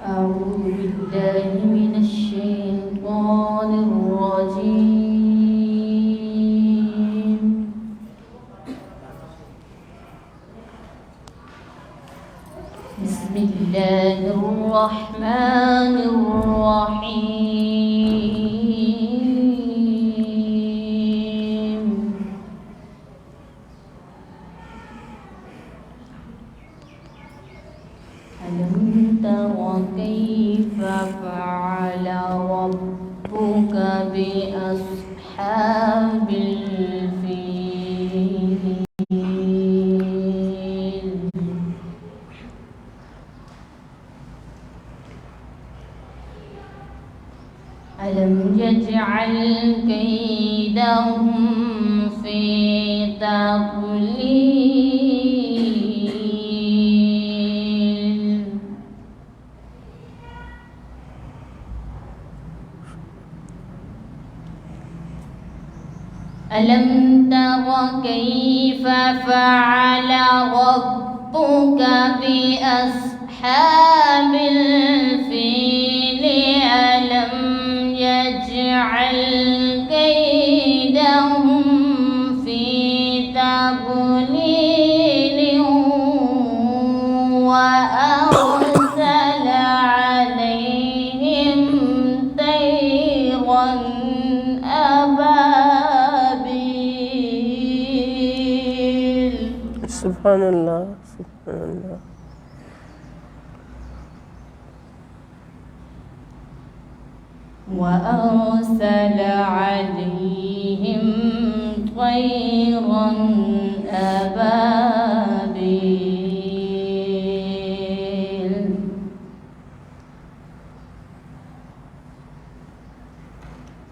أعوذ بالله من الشيطان الرجيم. بسم الله الرحمن الرحيم. ألم تر كيف فعل ربك بأصحاب الفيل؟ ألم يجعل كيدهم في تضليل؟ ألم تر كيف فعل ربك بأصحاب الفيل؟ ألم يجعل كيدهم في تضليل وأرسل عليهم طيرا أبابيل. سبحان الله سبحان الله. وأرسل عليهم طيرا أبابيل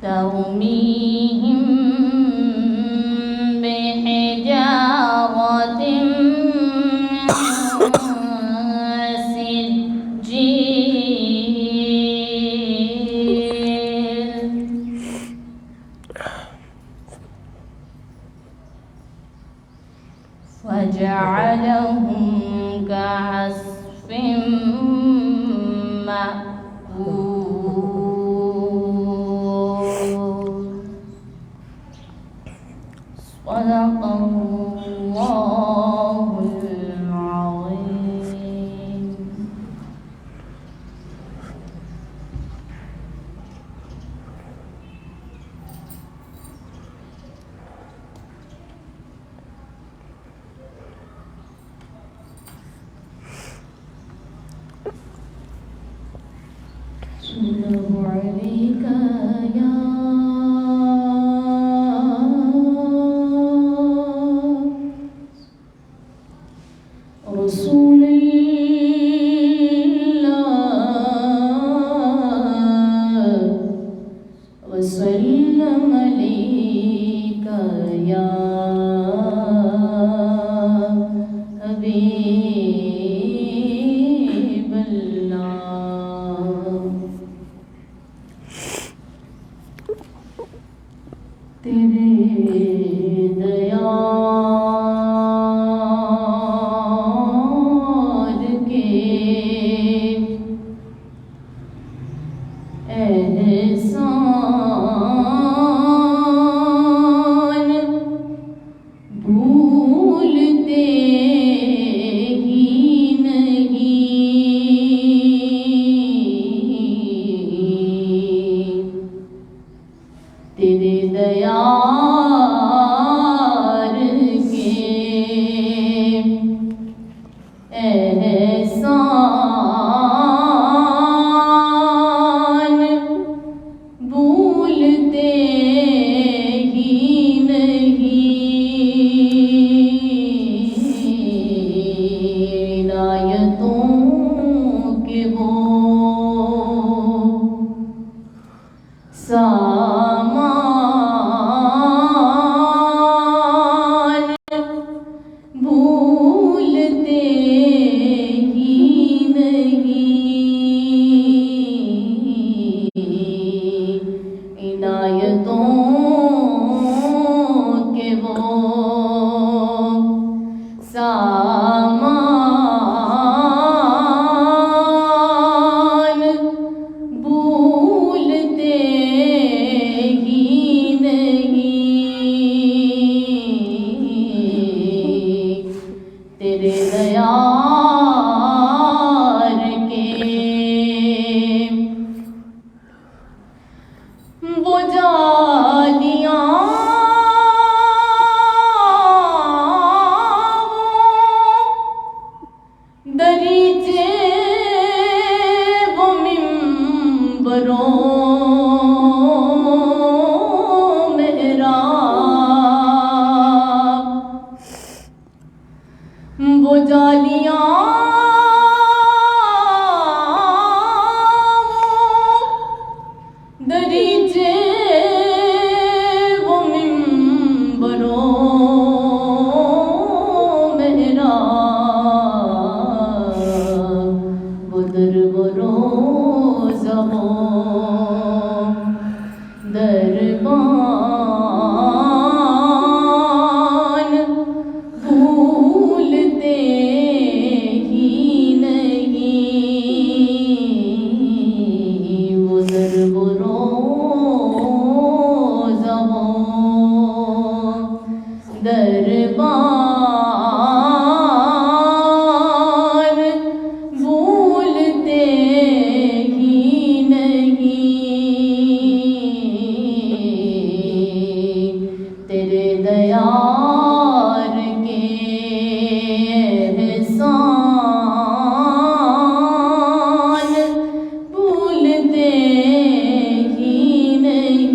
ترميهم بحجارة من سجيل وجعلهم كعصف مأكول. صدق الله العظيم. صلى الله عليك يا رسول الله وسلم عليك يا حبيب الله. تیرے دیار کے احسان بھولتے ہی نہیں. تیرے دیار کے احسان بھولتے ہی نہیں. عنایتوں کے وہ سامان بھولتے ہی نہیں. عنایتوں کے وہ سامان تیرے دیار کے وہ جالیاں دریچے وہ منبروں وہ جالیاں دریچے وہ منبروں محراب وہ در و روضہ دربان بھولتے ہی نہیں وہ در و روضہ دربان بھولتے ہی نہیں تیرے دیار کے احسان بھولتے ہی نہیں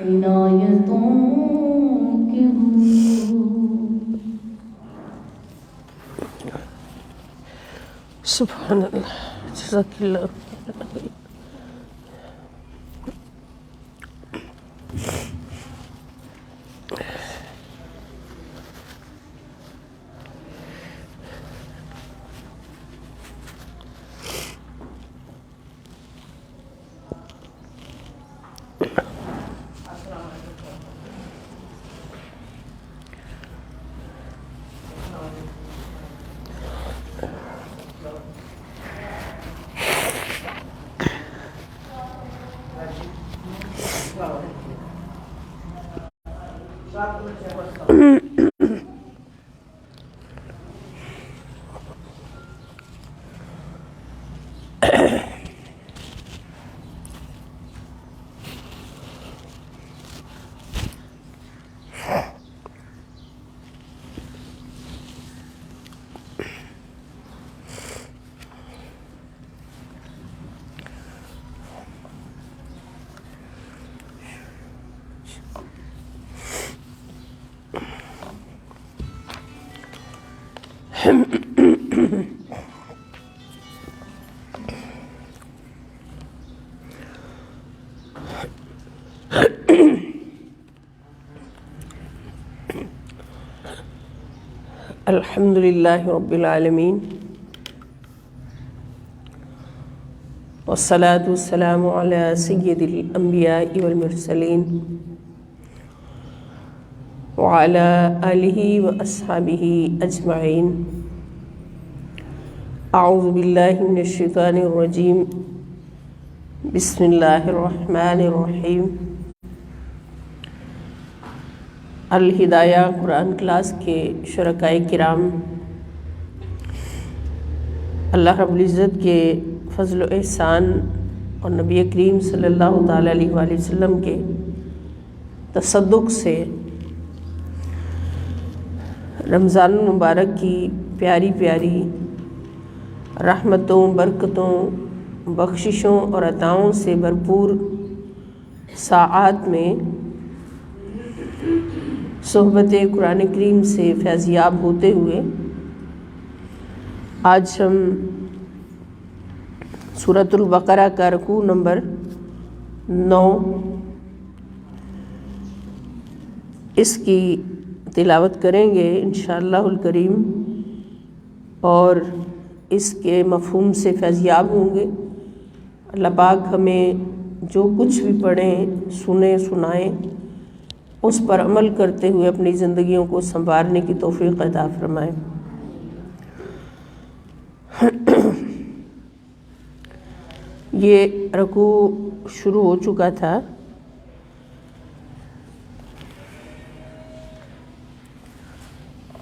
عنایتوں کے سبحان اللہ جزاک اللہ الحمد للہ رب العالمین والصلاة والسلام علی سید الانبیاء والمرسلین وعلی آلہ واصحابہ اجمعین اعوذ باللہ من الشیطان الرجیم بسم اللہ الرحمن الرحیم الہدایہ قرآن کلاس کے شرکائے کرام، اللہ رب العزت کے فضل و احسان اور نبی کریم صلی اللہ تعالیٰ علیہ وآلہ وسلم کے تصدق سے رمضان المبارک کی پیاری پیاری رحمتوں، برکتوں، بخششوں اور عطاؤں سے بھرپور ساعات میں صحبت قرآن کریم سے فیضیاب ہوتے ہوئے آج ہم سورۃ البقرہ کا رکوع نمبر 9 اس کی تلاوت کریں گے انشاءاللہ الکریم، اور اس کے مفہوم سے فیضیاب ہوں گے۔ اللہ پاک ہمیں جو کچھ بھی پڑھیں، سنیں، سنائیں، اس پر عمل کرتے ہوئے اپنی زندگیوں کو سنوارنے کی توفیق عطا فرمائے۔ یہ رکوع شروع ہو چکا تھا،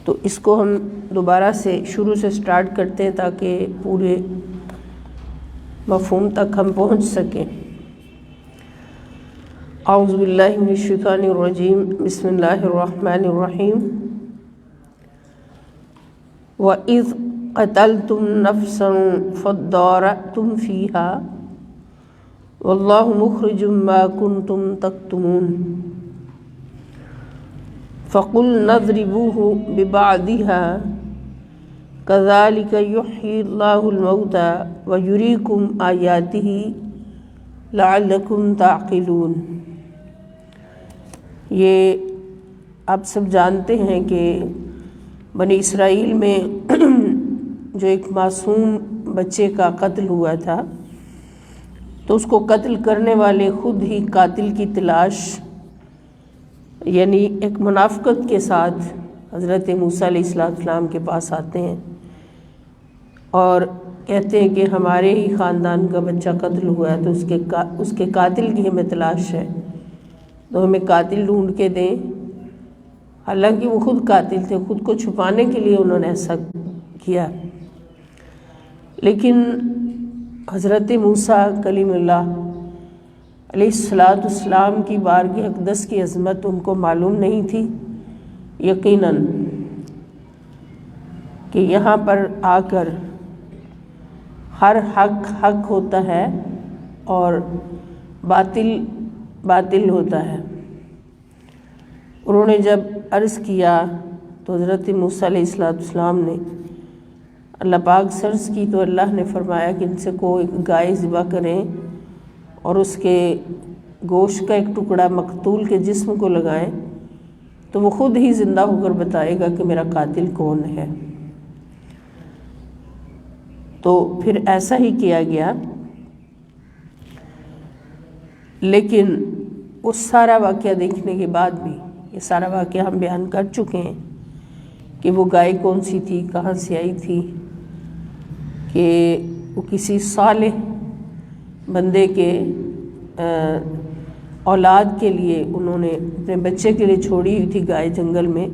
تو اس کو ہم دوبارہ سے شروع سے سٹارٹ کرتے ہیں تاکہ پورے مفہوم تک ہم پہنچ سکیں۔ اعوذ باللہ من الشیطان الرجیم، بسم اللہ الرحمن الرحیم۔ وَإِذْ قَتَلْتُمْ نَفْسًا فَادَّارَأْتُمْ فِيهَا وَاللَّهُ مُخْرِجٌ مَا كُنْتُمْ تَكْتُمُونَ فَقُلْنَا اضْرِبُوهُ بِبَعْضِهَا كَذَلِكَ يُحْيِي اللَّهُ الْمَوْتَى وَيُرِيكُمْ آيَاتِهِ لَعَلَّكُمْ تَعْقِلُونَ۔ یہ آپ سب جانتے ہیں کہ بنی اسرائیل میں جو ایک معصوم بچے کا قتل ہوا تھا تو اس کو قتل کرنے والے خود ہی قاتل کی تلاش یعنی ایک منافقت کے ساتھ حضرت موسیٰ علیہ السلام کے پاس آتے ہیں اور کہتے ہیں کہ ہمارے ہی خاندان کا بچہ قتل ہوا ہے تو اس کے قاتل کی ہمیں تلاش ہے، تو ہمیں قاتل ڈھونڈ کے دیں۔ حالانکہ وہ خود قاتل تھے، خود کو چھپانے کے لیے انہوں نے ایسا کیا، لیکن حضرت موسیٰ کلیم اللہ علیہ السلام کی بارگاہ اقدس کی عظمت ان کو معلوم نہیں تھی یقیناً کہ یہاں پر آ کر ہر حق ہوتا ہے اور باطل باطل ہوتا ہے۔ انہوں نے جب عرض کیا تو حضرت موسیٰ علیہ السلام نے اللہ پاک سے عرض کی تو اللہ نے فرمایا کہ ان سے کوئی گائے ذبح کریں اور اس کے گوشت کا ایک ٹکڑا مقتول کے جسم کو لگائیں تو وہ خود ہی زندہ ہو کر بتائے گا کہ میرا قاتل کون ہے۔ تو پھر ایسا ہی کیا گیا، لیکن وہ سارا واقعہ دیکھنے کے بعد بھی، یہ سارا واقعہ ہم بیان کر چکے ہیں کہ وہ گائے کون سی تھی، کہاں سے آئی تھی، کہ وہ کسی صالح بندے کے اولاد کے لیے انہوں نے اپنے بچے کے لیے چھوڑی ہوئی تھی گائے جنگل میں۔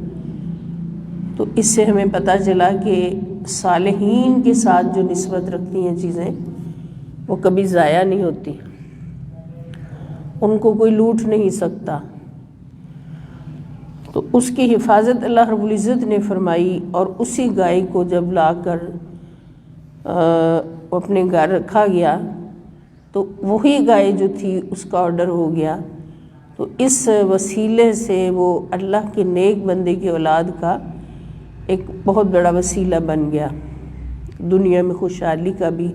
تو اس سے ہمیں پتہ چلا کہ صالحین کے ساتھ جو نسبت رکھتی ہیں چیزیں وہ کبھی ضائع نہیں ہوتی، ان کو کوئی لوٹ نہیں سکتا۔ تو اس کی حفاظت اللہ رب العزت نے فرمائی اور اسی گائے کو جب لا کر اپنے گھر رکھا گیا تو وہی گائے جو تھی اس کا آرڈر ہو گیا، تو اس وسیلے سے وہ اللہ کے نیک بندے کی اولاد کا ایک بہت بڑا وسیلہ بن گیا، دنیا میں خوشحالی کا بھی،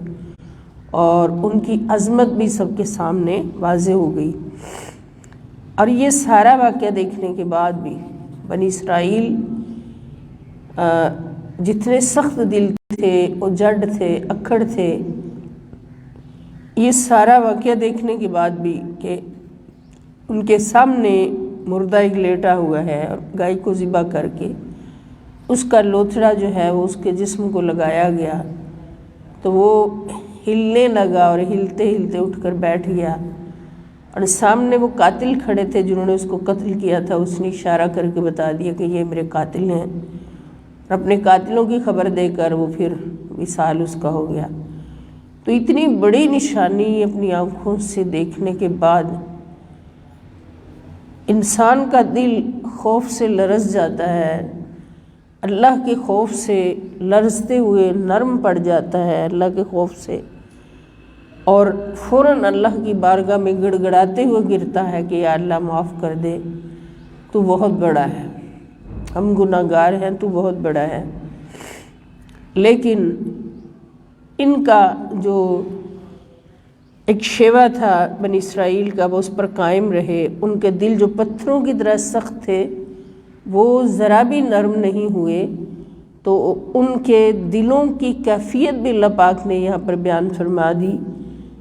اور ان کی عظمت بھی سب کے سامنے واضح ہو گئی۔ اور یہ سارا واقعہ دیکھنے کے بعد بھی بنی اسرائیل جتنے سخت دل تھے، وہ جڈ تھے، اکھڑ تھے، یہ سارا واقعہ دیکھنے کے بعد بھی کہ ان کے سامنے مردہ ایک لیٹا ہوا ہے اور گائے کو ذبح کر کے اس کا لوتھڑا جو ہے وہ اس کے جسم کو لگایا گیا تو وہ ہلنے لگا اور ہلتے ہلتے اٹھ کر بیٹھ گیا، اور سامنے وہ قاتل کھڑے تھے جنہوں نے اس کو قتل کیا تھا، اس نے اشارہ کر کے بتا دیا کہ یہ میرے قاتل ہیں، اور اپنے قاتلوں کی خبر دے کر وہ پھر وصال اس کا ہو گیا۔ تو اتنی بڑی نشانی اپنی آنکھوں سے دیکھنے کے بعد انسان کا دل خوف سے لرز جاتا ہے، اللہ کے خوف سے لرزتے ہوئے نرم پڑ جاتا ہے اللہ کے خوف سے، اور فوراً اللہ کی بارگاہ میں گڑ گڑاتے ہوئے گرتا ہے کہ یا اللہ معاف کر دے، تو بہت بڑا ہے، ہم گناہ گار ہیں، تو بہت بڑا ہے۔ لیکن ان کا جو ایک شیوا تھا بنی اسرائیل کا وہ اس پر قائم رہے، ان کے دل جو پتھروں کی طرح سخت تھے وہ ذرا بھی نرم نہیں ہوئے، تو ان کے دلوں کی کیفیت بھی اللہ پاک نے یہاں پر بیان فرما دی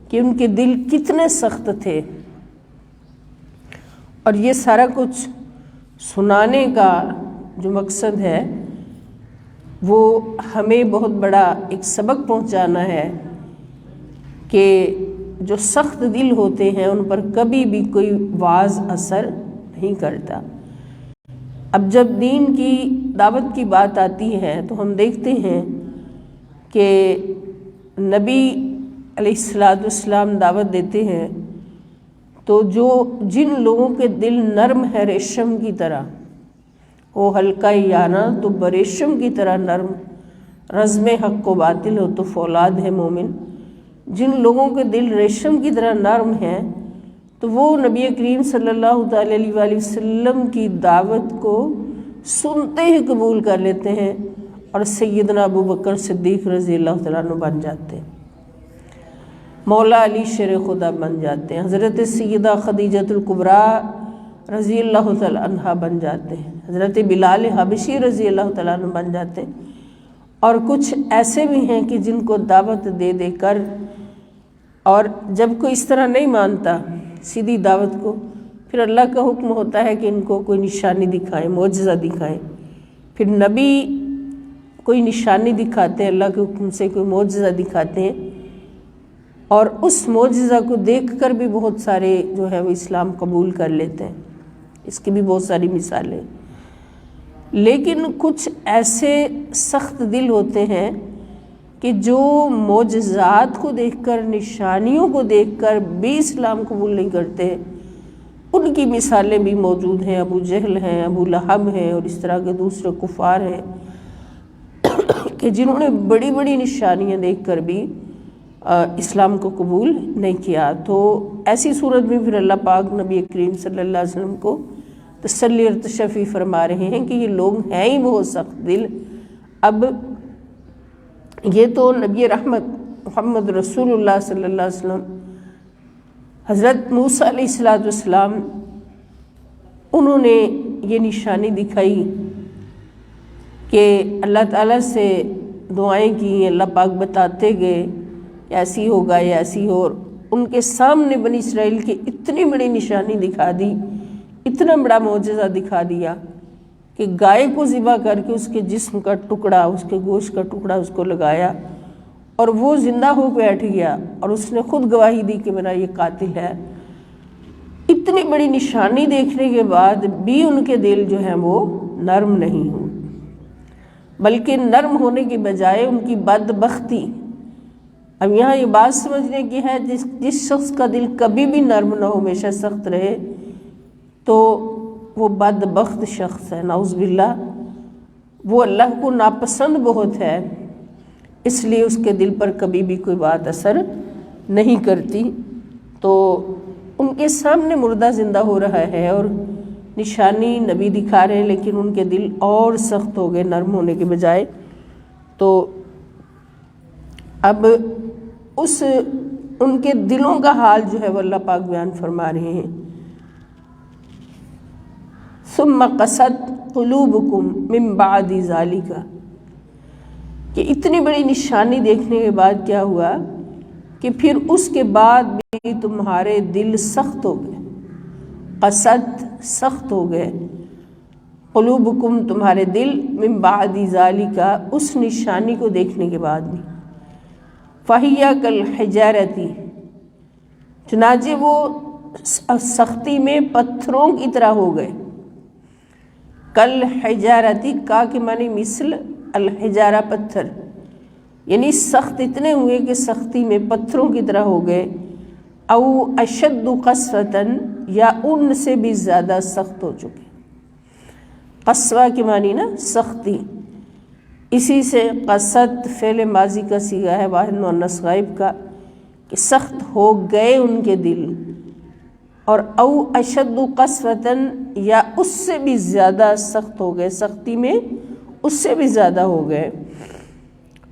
کہ ان کے دل کتنے سخت تھے۔ اور یہ سارا کچھ سنانے کا جو مقصد ہے وہ ہمیں بہت بڑا ایک سبق پہنچانا ہے کہ جو سخت دل ہوتے ہیں ان پر کبھی بھی کوئی واعظ اثر نہیں کرتا۔ اب جب دین کی دعوت کی بات آتی ہے تو ہم دیکھتے ہیں کہ نبی علیہ الصلوۃ والسلام دعوت دیتے ہیں تو جن لوگوں کے دل نرم ہے ریشم کی طرح، وہ ہلکا یانا تو بریشم کی طرح نرم، رزم حق و باطل ہو تو فولاد ہے مومن، جن لوگوں کے دل ریشم کی طرح نرم ہیں تو وہ نبی کریم صلی اللہ تعالی علیہ وآلہ وسلم کی دعوت کو سنتے ہی قبول کر لیتے ہیں اور سیدنا ابو بکر صدیق رضی اللہ تعالیٰ عنہ بن جاتے ہیں، مولا علی شیر خدا بن جاتے ہیں، حضرت سیدہ خدیجۃ الکبریٰ رضی اللہ تعالیٰ عنہ بن جاتے ہیں، حضرت بلال حبشی رضی اللہ تعالیٰ عنہ بن جاتے ہیں، اور کچھ ایسے بھی ہیں کہ جن کو دعوت دے دے کر، اور جب کوئی اس طرح نہیں مانتا سیدھی دعوت کو، پھر اللہ کا حکم ہوتا ہے کہ ان کو کوئی نشانی دکھائیں، معجزہ دکھائیں، پھر نبی کوئی نشانی دکھاتے ہیں، اللہ کے حکم سے کوئی معجزہ دکھاتے ہیں، اور اس معجزہ کو دیکھ کر بھی بہت سارے جو ہے وہ اسلام قبول کر لیتے ہیں، اس کی بھی بہت ساری مثالیں۔ لیکن کچھ ایسے سخت دل ہوتے ہیں کہ جو معجزات کو دیکھ کر، نشانیوں کو دیکھ کر بھی اسلام قبول نہیں کرتے، ان کی مثالیں بھی موجود ہیں، ابو جہل ہیں، ابو لہب ہیں، اور اس طرح کے دوسرے کفار ہیں کہ جنہوں نے بڑی بڑی نشانیاں دیکھ کر بھی اسلام کو قبول نہیں کیا۔ تو ایسی صورت میں پھر اللہ پاک نبی کریم صلی اللہ علیہ وسلم کو تسلی اور تشفی فرما رہے ہیں کہ یہ لوگ ہیں ہی بہت سخت دل۔ اب یہ تو نبی رحمت محمد رسول اللہ صلی اللہ علیہ وسلم، حضرت موسیٰ علیہ السلام، انہوں نے یہ نشانی دکھائی کہ اللہ تعالیٰ سے دعائیں کی، اللہ پاک بتاتے گئے ایسی ہوگا یا ایسی ہو، اور ان کے سامنے بنی اسرائیل کی اتنی بڑی نشانی دکھا دی، اتنا بڑا معجزہ دکھا دیا کہ گائے کو ذبح کر کے اس کے جسم کا ٹکڑا، اس کے گوشت کا ٹکڑا اس کو لگایا اور وہ زندہ ہو بیٹھ گیا، اور اس نے خود گواہی دی کہ میرا یہ قاتل ہے۔ اتنی بڑی نشانی دیکھنے کے بعد بھی ان کے دل جو ہیں وہ نرم نہیں ہوں، بلکہ نرم ہونے کی بجائے ان کی بدبختی۔ اب یہاں یہ بات سمجھنے کی ہے، جس شخص کا دل کبھی بھی نرم نہ ہو، ہمیشہ سخت رہے، تو وہ بدبخت شخص ہے، نعوذ باللہ، وہ اللہ کو ناپسند بہت ہے، اس لیے اس کے دل پر کبھی بھی کوئی بات اثر نہیں کرتی۔ تو ان کے سامنے مردہ زندہ ہو رہا ہے اور نشانی نبی دکھا رہے ہیں، لیکن ان کے دل اور سخت ہو گئے نرم ہونے کے بجائے۔ تو اب ان کے دلوں کا حال جو ہے وہ اللہ پاک بیان فرما رہے ہیں، ثم قست قلوبکم من بعد ذالک، کہ اتنی بڑی نشانی دیکھنے کے بعد کیا ہوا کہ پھر اس کے بعد بھی تمہارے دل سخت ہو گئے، قست سخت ہو گئے، قلوبکم تمہارے دل، من بعد ذالک اس نشانی کو دیکھنے کے بعد بھی، فہی کالحجارۃ، چنانچہ وہ سختی میں پتھروں کی طرح ہو گئے، کالحجارۃ، کا کے معنی مثل، الحجارہ پتھر، یعنی سخت اتنے ہوئے کہ سختی میں پتھروں کی طرح ہو گئے، او اشد قسوۃ، یا ان سے بھی زیادہ سخت ہو چکے۔ قسوہ کے معنی نا سختی، اسی سے قصد فعل ماضی کا صیغہ ہے واحد مؤنث غائب کا، کہ سخت ہو گئے ان کے دل، اور او اشد قسوۃ، یا اس سے بھی زیادہ سخت ہو گئے، سختی میں اس سے بھی زیادہ ہو گئے۔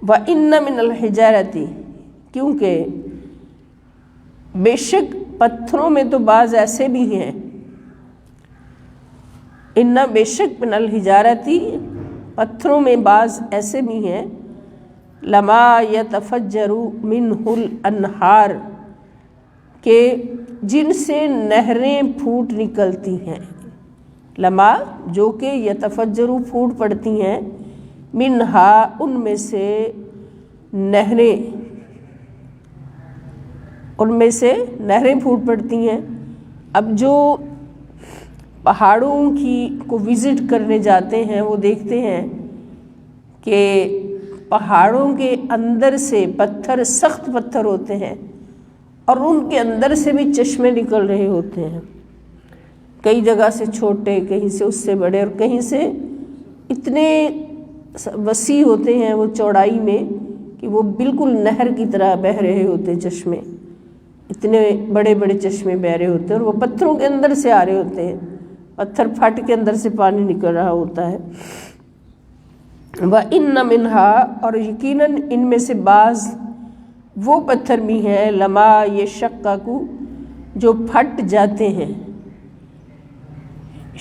وَإِنَّ مِنَ الْحِجَارَةِ، کیونکہ بے شک پتھروں میں تو بعض ایسے بھی ہیں، ان بے شک من الحجارتی، پتھروں میں بعض ایسے بھی ہیں، لما یتفجر منہ الانہار، کہ جن سے نہریں پھوٹ نکلتی ہیں، لما جو کہ یتفجر پھوٹ پڑتی ہیں، منہا ان میں سے نہریں، ان میں سے نہریں پھوٹ پڑتی ہیں۔ اب جو پہاڑوں کو وزٹ کرنے جاتے ہیں وہ دیکھتے ہیں کہ پہاڑوں کے اندر سے پتھر، سخت پتھر ہوتے ہیں اور ان کے اندر سے بھی چشمے نکل رہے ہوتے ہیں، کئی جگہ سے چھوٹے، کہیں سے اس سے بڑے، اور کہیں سے اتنے وسیع ہوتے ہیں وہ چوڑائی میں کہ وہ بالکل نہر کی طرح بہہ رہے ہوتے ہیں چشمے، اتنے بڑے بڑے چشمے بہہ رہے ہوتے ہیں اور وہ پتھروں کے اندر سے آ رہے ہوتے ہیں، پتھر پھٹ کے اندر سے پانی نکل رہا ہوتا ہے۔ وَإِنَّ مِنْهَا، اور یقیناً ان میں سے بعض وہ پتھر بھی ہیں، لَمَا يَشَّقَّقُ، جو پھٹ جاتے ہیں،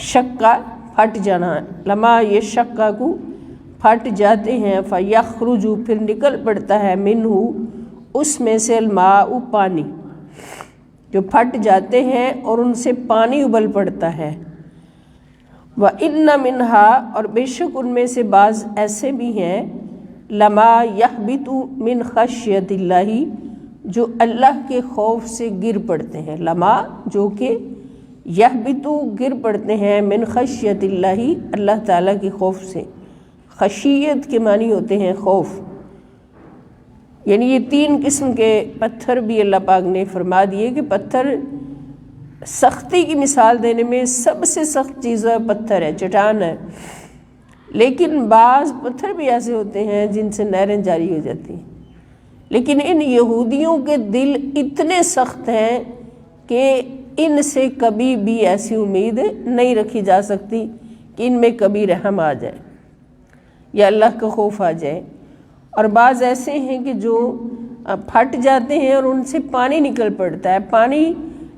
شقہ پھٹ جانا، لَمَا يَشَّقَّقُ پھٹ جاتے ہیں، فَيَخْرُجُ پھر نکل پڑتا ہے، مِنْهُ اس میں سے، الماء پانی، جو پھٹ جاتے ہیں اور ان سے پانی ابل پڑتا ہے۔ وَإِنَّ مِنْهَا، اور بے شک ان میں سے بعض ایسے بھی ہیں، لَمَا يَحْبِطُ مِنْ خَشْيَةِ اللَّهِ، جو اللہ کے خوف سے گر پڑتے ہیں، لما جو کہ یحبطو گر پڑتے ہیں، من خشیت اللہ اللہ تعالیٰ کے خوف سے۔ خشیت کے معنی ہوتے ہیں خوف، یعنی یہ تین قسم کے پتھر بھی اللہ پاک نے فرما دیے کہ پتھر سختی کی مثال دینے میں سب سے سخت چیز ہے پتھر ہے، چٹان ہے، لیکن بعض پتھر بھی ایسے ہوتے ہیں جن سے نہریں جاری ہو جاتی ہیں، لیکن ان یہودیوں کے دل اتنے سخت ہیں کہ ان سے کبھی بھی ایسی امید نہیں رکھی جا سکتی کہ ان میں کبھی رحم آ جائے یا اللہ کا خوف آ جائے۔ اور بعض ایسے ہیں کہ جو پھٹ جاتے ہیں اور ان سے پانی نکل پڑتا ہے۔ پانی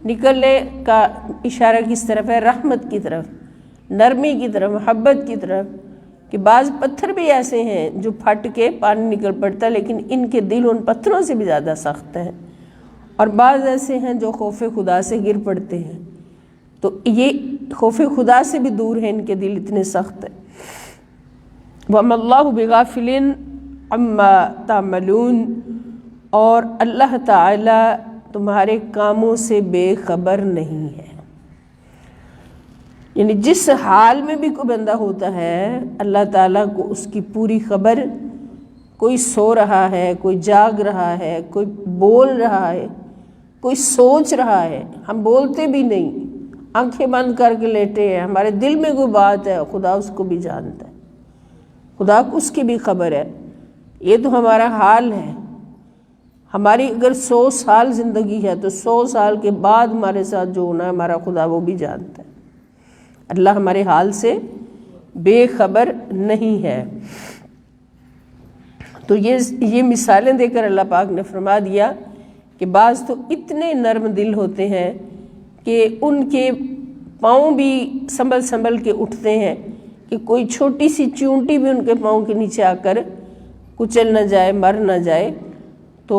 نکلنے کا اشارہ کس طرف ہے؟ رحمت کی طرف، نرمی کی طرف، محبت کی طرف، کہ بعض پتھر بھی ایسے ہیں جو پھٹ کے پانی نکل پڑتا ہے، لیکن ان کے دل ان پتھروں سے بھی زیادہ سخت ہیں۔ اور بعض ایسے ہیں جو خوف خدا سے گر پڑتے ہیں، تو یہ خوف خدا سے بھی دور ہیں، ان کے دل اتنے سخت ہیں۔ وَمَا اللَّهُ بِغَافِلٍ عَمَّا تَعْمَلُونَ، اور اللہ تعالیٰ تمہارے کاموں سے بے خبر نہیں ہے۔ یعنی جس حال میں بھی کوئی بندہ ہوتا ہے اللہ تعالیٰ کو اس کی پوری خبر، کوئی سو رہا ہے، کوئی جاگ رہا ہے، کوئی بول رہا ہے، کوئی سوچ رہا ہے، ہم بولتے بھی نہیں، آنکھیں بند کر کے لیٹے ہیں، ہمارے دل میں کوئی بات ہے، خدا اس کو بھی جانتا ہے، خدا کو اس کی بھی خبر ہے۔ یہ تو ہمارا حال ہے، ہماری اگر 100 سال زندگی ہے تو 100 سال کے بعد ہمارے ساتھ جو ہونا ہے ہمارا خدا وہ بھی جانتا ہے۔ اللہ ہمارے حال سے بے خبر نہیں ہے۔ تو یہ مثالیں دے کر اللہ پاک نے فرما دیا کہ بعض تو اتنے نرم دل ہوتے ہیں کہ ان کے پاؤں بھی سنبھل سنبھل کے اٹھتے ہیں کہ کوئی چھوٹی سی چونٹی بھی ان کے پاؤں کے نیچے آ کر کچل نہ جائے، مر نہ جائے۔ تو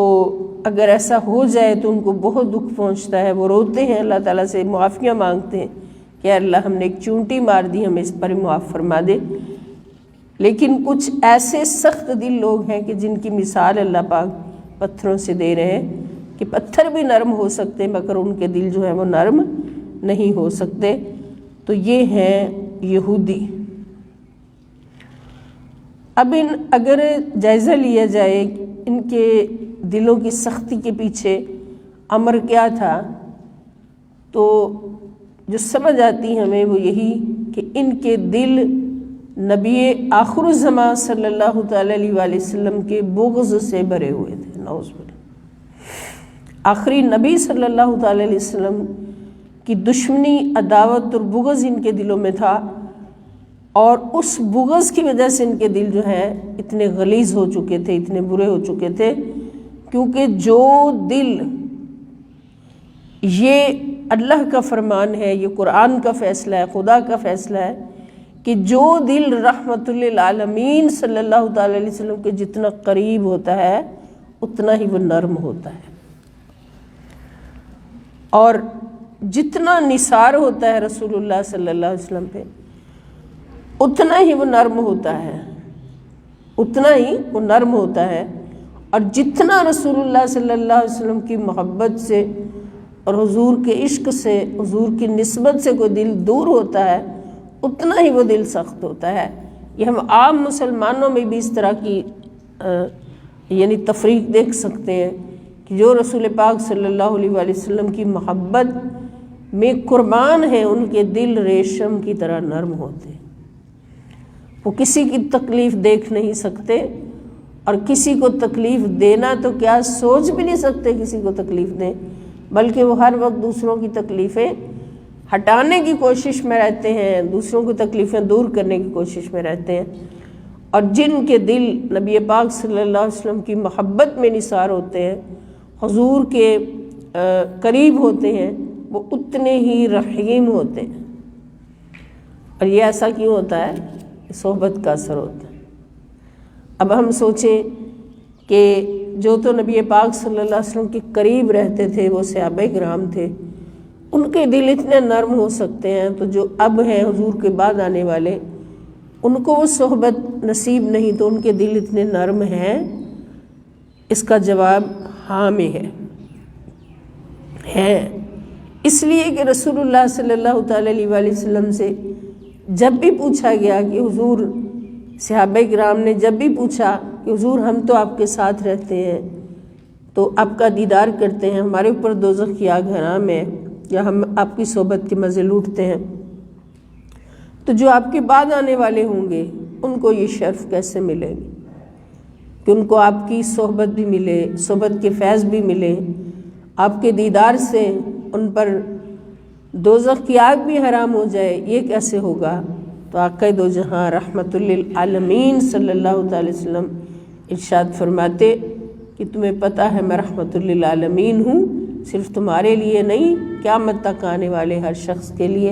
اگر ایسا ہو جائے تو ان کو بہت دکھ پہنچتا ہے، وہ روتے ہیں، اللہ تعالیٰ سے معافیاں مانگتے ہیں کہ اللہ ہم نے ایک چونٹی مار دی، ہمیں اس پر معاف فرما دے۔ لیکن کچھ ایسے سخت دل لوگ ہیں کہ جن کی مثال اللہ پاک پتھروں سے دے رہے ہیں کہ پتھر بھی نرم ہو سکتے مگر ان کے دل جو ہے وہ نرم نہیں ہو سکتے۔ تو یہ ہیں یہودی۔ اب اگر جائزہ لیا جائے ان کے دلوں کی سختی کے پیچھے امر کیا تھا، تو جو سمجھ آتی ہمیں وہ یہی کہ ان کے دل نبی آخر الزمان صلی اللہ تعالیٰ علیہ وآلہ وسلم کے بغض سے بھرے ہوئے تھے، نعوذ باللہ۔ آخری نبی صلی اللہ تعالیٰ علیہ وسلم کی دشمنی، عداوت اور بغض ان کے دلوں میں تھا، اور اس بغض کی وجہ سے ان کے دل جو ہیں اتنے غلیظ ہو چکے تھے، اتنے برے ہو چکے تھے، کیونکہ جو دل، یہ اللہ کا فرمان ہے، یہ قرآن کا فیصلہ ہے، خدا کا فیصلہ ہے کہ جو دل رحمت للعالمین صلی اللہ تعالیٰ علیہ وسلم کے جتنا قریب ہوتا ہے اتنا ہی وہ نرم ہوتا ہے، اور جتنا نثار ہوتا ہے رسول اللہ صلی اللہ علیہ وسلم پہ اتنا ہی وہ نرم ہوتا ہے، اتنا ہی وہ نرم ہوتا ہے۔ اور جتنا رسول اللہ صلی اللہ علیہ وسلم کی محبت سے اور حضور کے عشق سے، حضور کی نسبت سے کوئی دل دور ہوتا ہے اتنا ہی وہ دل سخت ہوتا ہے۔ یہ ہم عام مسلمانوں میں بھی اس طرح کی یعنی تفریق دیکھ سکتے ہیں کہ جو رسول پاک صلی اللہ علیہ وآلہ وسلم کی محبت میں قربان ہیں ان کے دل ریشم کی طرح نرم ہوتے ہیں، وہ کسی کی تکلیف دیکھ نہیں سکتے، اور کسی کو تکلیف دینا تو کیا سوچ بھی نہیں سکتے کسی کو تکلیف دیں، بلکہ وہ ہر وقت دوسروں کی تکلیفیں ہٹانے کی کوشش میں رہتے ہیں، دوسروں کی تکلیفیں دور کرنے کی کوشش میں رہتے ہیں۔ اور جن کے دل نبی پاک صلی اللہ علیہ وسلم کی محبت میں نثار ہوتے ہیں، حضور کے قریب ہوتے ہیں، وہ اتنے ہی رحیم ہوتے ہیں۔ اور یہ ایسا کیوں ہوتا ہے؟ صحبت کا اثر ہوتا ہے۔ اب ہم سوچیں کہ جو تو نبی پاک صلی اللہ علیہ وسلم کے قریب رہتے تھے وہ صحابہ کرام تھے، ان کے دل اتنے نرم ہو سکتے ہیں، تو جو اب ہیں حضور کے بعد آنے والے ان کو وہ صحبت نصیب نہیں، تو ان کے دل اتنے نرم ہیں؟ اس کا جواب ہاں میں ہے۔ اس لیے کہ رسول اللہ صلی اللہ تعالیٰ علیہ وآلہ وسلم سے جب بھی پوچھا گیا کہ حضور، صحابہ کرام نے جب بھی پوچھا کہ حضور ہم تو آپ کے ساتھ رہتے ہیں، تو آپ کا دیدار کرتے ہیں، ہمارے اوپر دوزخ کی آگ حرام ہے، یا ہم آپ کی صحبت کے مزے لوٹتے ہیں، تو جو آپ کے بعد آنے والے ہوں گے ان کو یہ شرف کیسے ملے گی کہ ان کو آپ کی صحبت بھی ملے، صحبت کے فیض بھی ملے، آپ کے دیدار سے ان پر دوزخ کی آگ بھی حرام ہو جائے، یہ کیسے ہوگا؟ تو آقا دو جہاں رحمت للعالمین صلی اللہ تعالی وسلم ارشاد فرماتے کہ تمہیں پتہ ہے میں رحمت للعالمین ہوں، صرف تمہارے لیے نہیں، قیامت تک آنے والے ہر شخص کے لیے۔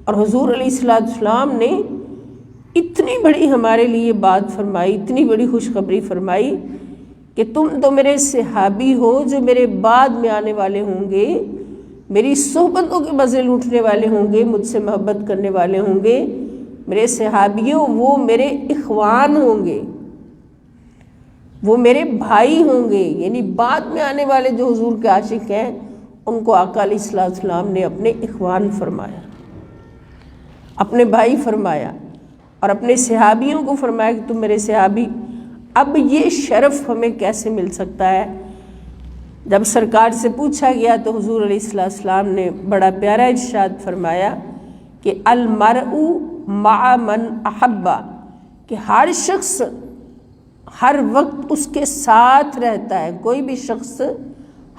اور حضور علیہ السلام نے اتنی بڑی ہمارے لیے بات فرمائی، اتنی بڑی خوشخبری فرمائی کہ تم تو میرے صحابی ہو، جو میرے بعد میں آنے والے ہوں گے، میری صحبتوں کے مزے لوٹنے والے ہوں گے، مجھ سے محبت کرنے والے ہوں گے، میرے صحابیوں، وہ میرے اخوان ہوں گے، وہ میرے بھائی ہوں گے۔ یعنی بعد میں آنے والے جو حضور کے عاشق ہیں ان کو آقا علیہ السلام نے اپنے اخوان فرمایا، اپنے بھائی فرمایا، اور اپنے صحابیوں کو فرمایا کہ تم میرے صحابی۔ اب یہ شرف ہمیں کیسے مل سکتا ہے؟ جب سرکار سے پوچھا گیا تو حضور علیہ السلام نے بڑا پیارا ارشاد فرمایا کہ المرء مع من احبا، کہ ہر شخص ہر وقت اس کے ساتھ رہتا ہے، کوئی بھی شخص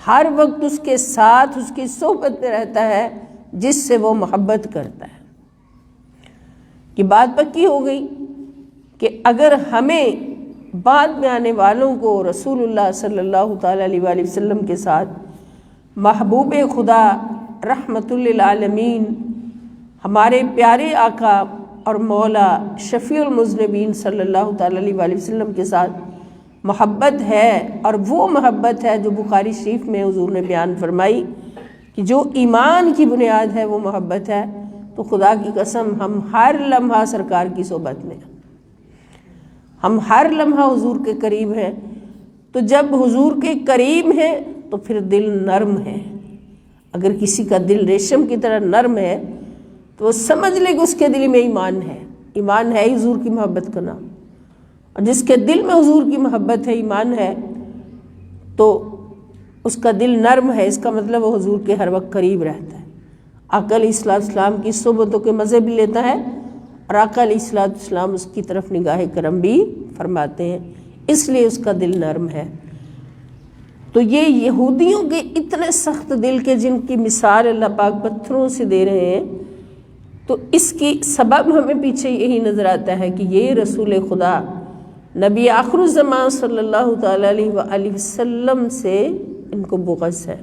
ہر وقت اس کے ساتھ، اس کی صحبت میں رہتا ہے جس سے وہ محبت کرتا ہے۔ کہ بات پکی ہو گئی کہ اگر ہمیں بعد میں آنے والوں کو رسول اللہ صلی اللہ تعالیٰ علیہ وآلہ وسلم کے ساتھ محبوب خدا رحمت للعالمین ہمارے پیارے آقا اور مولا شفیع المذنبین صلی اللہ تعالیٰ علیہ وآلہ وسلم کے ساتھ محبت ہے، اور وہ محبت ہے جو بخاری شریف میں حضور نے بیان فرمائی کہ جو ایمان کی بنیاد ہے وہ محبت ہے، تو خدا کی قسم ہم ہر لمحہ سرکار کی صحبت میں، ہم ہر لمحہ حضور کے قریب ہیں۔ تو جب حضور کے قریب ہیں تو پھر دل نرم ہے۔ اگر کسی کا دل ریشم کی طرح نرم ہے تو وہ سمجھ لے کہ اس کے دل میں ایمان ہے، ایمان ہے حضور کی محبت کا نام، اور جس کے دل میں حضور کی محبت ہے، ایمان ہے، تو اس کا دل نرم ہے، اس کا مطلب وہ حضور کے ہر وقت قریب رہتا ہے، آقا علیہ السلام کی صحبتوں کے مزے بھی لیتا ہے، اور آقا علیہ السلام اس کی طرف نگاہ کرم بھی فرماتے ہیں، اس لیے اس کا دل نرم ہے۔ تو یہ یہودیوں کے اتنے سخت دل کے جن کی مثال اللہ پاک پتھروں سے دے رہے ہیں، تو اس کی سبب ہمیں پیچھے یہی نظر آتا ہے کہ یہ رسول خدا نبی آخر الزمان صلی اللہ تعالیٰ علیہ وآلہ وسلم سے ان کو بغض ہے،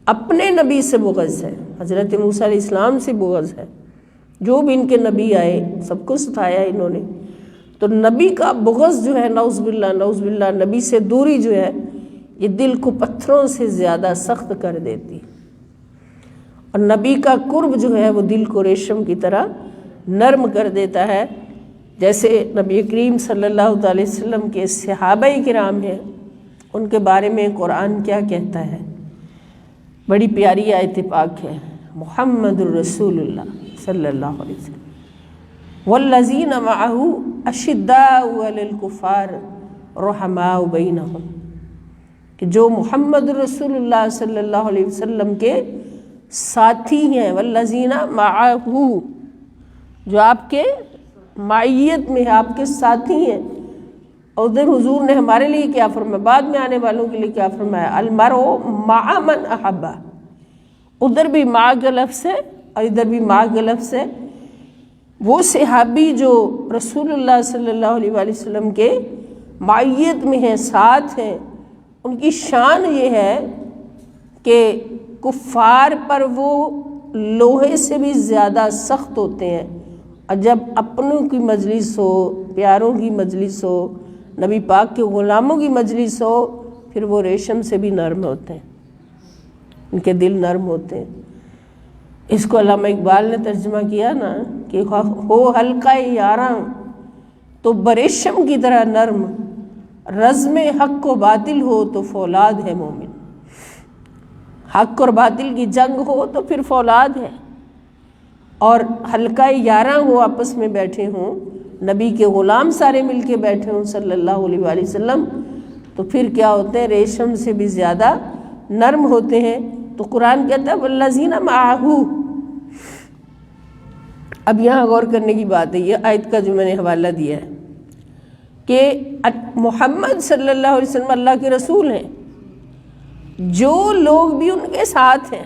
اپنے نبی سے بغض ہے، حضرت موسیٰ علیہ السلام سے بغض ہے، جو بھی ان کے نبی آئے سب کو ستایا انہوں نے، تو نبی کا بغض جو ہے، نعوذ باللہ نعوذ باللہ، نبی سے دوری جو ہے یہ دل کو پتھروں سے زیادہ سخت کر دیتی، اور نبی کا قرب جو ہے وہ دل کو ریشم کی طرح نرم کر دیتا ہے۔ جیسے نبی کریم صلی اللہ تعالی وسلم کے صحابہ کرام ہیں، ان کے بارے میں قرآن کیا کہتا ہے بڑی پیاری آیت پاک ہے، محمد الرسول اللہ صلی اللہ علیہ وسلم والذین معہ اشداء علی الکفار رحماء بینہم، کہ جو محمد رسول اللہ صلی اللہ علیہ وسلم کے ساتھی ہیں، والذین معہ، جو آپ کے معیت میں ہے، آپ کے ساتھی ہیں۔ اور ادھر حضور نے ہمارے لیے کیا فرمایا، بعد میں آنے والوں کے لیے کیا فرمایا، المرء مع من احبہ، ادھر بھی مع کا لفظ ہے اور ادھر بھی مع کا لفظ ہے۔ وہ صحابی جو رسول اللہ صلی اللہ علیہ وآلہ وسلم کے معیت میں ہیں، ساتھ ہیں، ان کی شان یہ ہے کہ کفار پر وہ لوہے سے بھی زیادہ سخت ہوتے ہیں، اور جب اپنوں کی مجلس ہو، پیاروں کی مجلس ہو، نبی پاک کے غلاموں کی مجلس ہو، پھر وہ ریشم سے بھی نرم ہوتے ہیں، ان کے دل نرم ہوتے ہیں۔ اس کو علامہ اقبال نے ترجمہ کیا نا کہ ہو حلقہ یاراں تو بریشم کی طرح نرم، رزم حق و باطل ہو تو فولاد ہے مومن۔ حق اور باطل کی جنگ ہو تو پھر فولاد ہے، اور حلقہ یاراں ہو، آپس میں بیٹھے ہوں، نبی کے غلام سارے مل کے بیٹھے ہوں صلی اللہ علیہ وآلہ وسلم، تو پھر کیا ہوتے ہیں، ریشم سے بھی زیادہ نرم ہوتے ہیں۔ تو قرآن کہتا ہے والذین معہ۔ اب یہاں غور کرنے کی بات ہے، یہ آیت کا جو میں نے حوالہ دیا ہے کہ محمد صلی اللہ علیہ وسلم اللہ کے رسول ہیں، جو لوگ بھی ان کے ساتھ ہیں۔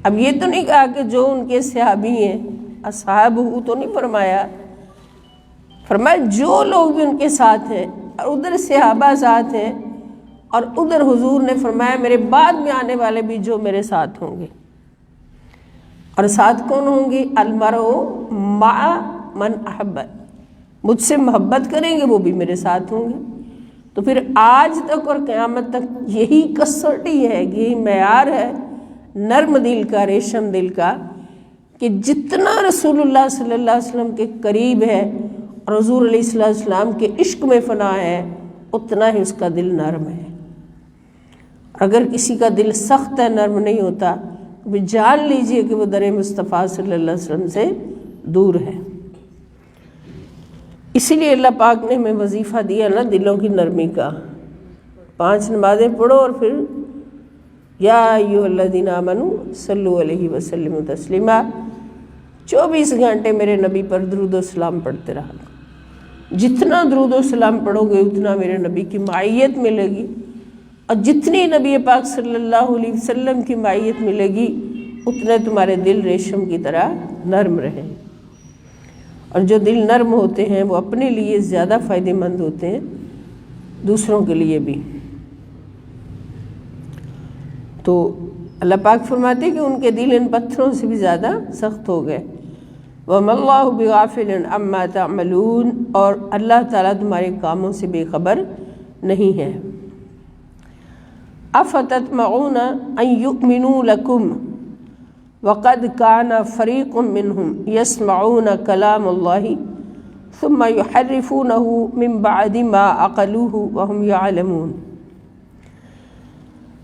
اب یہ تو نہیں کہا کہ جو ان کے صحابی ہیں، اصحابہ تو نہیں فرمایا، فرمایا جو لوگ بھی ان کے ساتھ ہیں، اور ادھر صحابہ ساتھ ہیں، اور ادھر حضور نے فرمایا میرے بعد میں آنے والے بھی جو میرے ساتھ ہوں گے۔ اور ساتھ کون ہوں گے، المرء مع من احب، مجھ سے محبت کریں گے وہ بھی میرے ساتھ ہوں گے۔ تو پھر آج تک اور قیامت تک یہی کسوٹی ہے، یہی معیار ہے نرم دل کا، ریشم دل کا، کہ جتنا رسول اللہ صلی اللہ علیہ وسلم کے قریب ہے اور حضور علیہ السلام کے عشق میں فنا ہے، اتنا ہی اس کا دل نرم ہے۔ اگر کسی کا دل سخت ہے، نرم نہیں ہوتا، تو جان لیجئے کہ وہ در مصطفیٰ صلی اللہ علیہ وسلم سے دور ہے۔ اسی لیے اللہ پاک نے ہمیں وظیفہ دیا نا دلوں کی نرمی کا، 5 نمازیں پڑھو اور پھر یا ایھا الذین آمنوا صلوا علیہ وسلموا تسلیما، 24 گھنٹے میرے نبی پر درود و سلام پڑھتے رہا۔ جتنا درود و سلام پڑھو گے اتنا میرے نبی کی معیت ملے گی، اور جتنی نبی پاک صلی اللہ علیہ وسلم کی معیت ملے گی اتنے تمہارے دل ریشم کی طرح نرم رہیں۔ اور جو دل نرم ہوتے ہیں وہ اپنے لیے زیادہ فائدہ مند ہوتے ہیں، دوسروں کے لیے بھی۔ تو اللہ پاک فرماتے کہ ان کے دل ان پتھروں سے بھی زیادہ سخت ہو گئے۔ وَمَا اللَّهُ بِغَافِلٍ عَمَّا تَعْمَلُونَ، اور اللہ تعالیٰ تمہارے کاموں سے بے خبر نہیں ہے۔ أَفَتَطْمَعُونَ أَن يُؤْمِنُوا لَكُمْ وَقَدْ كَانَ فَرِيقٌ مِّنْهُمْ يَسْمَعُونَ كَلَامَ اللَّهِ ثُمَّ يُحَرِّفُونَهُ مِن بَعْدِ مَا عَقَلُوهُ وَهُمْ يَعْلَمُونَ۔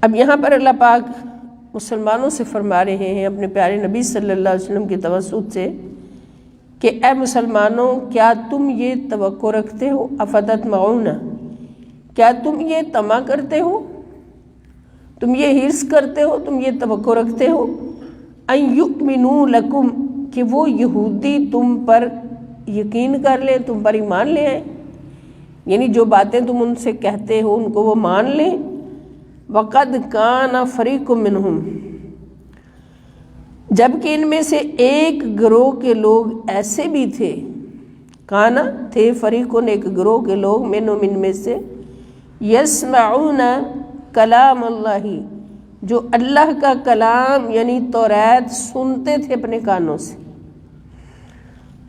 اب یہاں پر اللہ پاک مسلمانوں سے فرما رہے ہیں اپنے پیارے نبی صلی اللہ علیہ وسلم کے توسط سے کہ اے مسلمانوں، کیا تم یہ توقع رکھتے ہو، افتطمعون، کیا تم یہ طمع کرتے ہو، تم یہ حرص کرتے ہو، تم یہ توقع رکھتے ہو، ان یؤمنوا لکم، کہ وہ یہودی تم پر یقین کر لیں، تم پر ایمان لے آئیں، یعنی جو باتیں تم ان سے کہتے ہو ان کو وہ مان لیں۔ وقد کان فریق منہم، جبکہ ان میں سے ایک گروہ کے لوگ ایسے بھی تھے، کانا تھے، فریقن ایک گروہ کے لوگ، منہم ان میں سے، یسمعون کلام اللہ، جو اللہ کا کلام یعنی توریت سنتے تھے اپنے کانوں سے،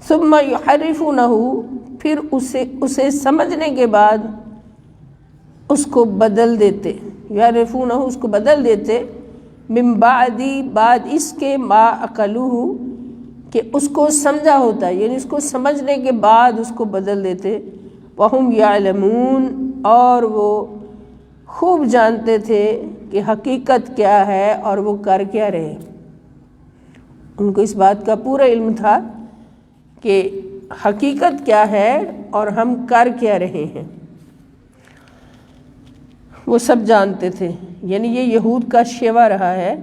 ثم یحرفونہ، پھر اسے سمجھنے کے بعد اس کو بدل دیتے، یحرفونہ اس کو بدل دیتے، من بعد بعد اس کے، ما عقلوہ کہ اس کو سمجھا ہوتا ہے، یعنی اس کو سمجھنے کے بعد اس کو بدل دیتے، وہم یعلمون، اور وہ خوب جانتے تھے کہ حقیقت کیا ہے اور وہ کر کیا رہے۔ ان کو اس بات کا پورا علم تھا کہ حقیقت کیا ہے اور ہم کر کیا رہے ہیں، وہ سب جانتے تھے۔ یعنی یہ یہود کا شیوا رہا ہے،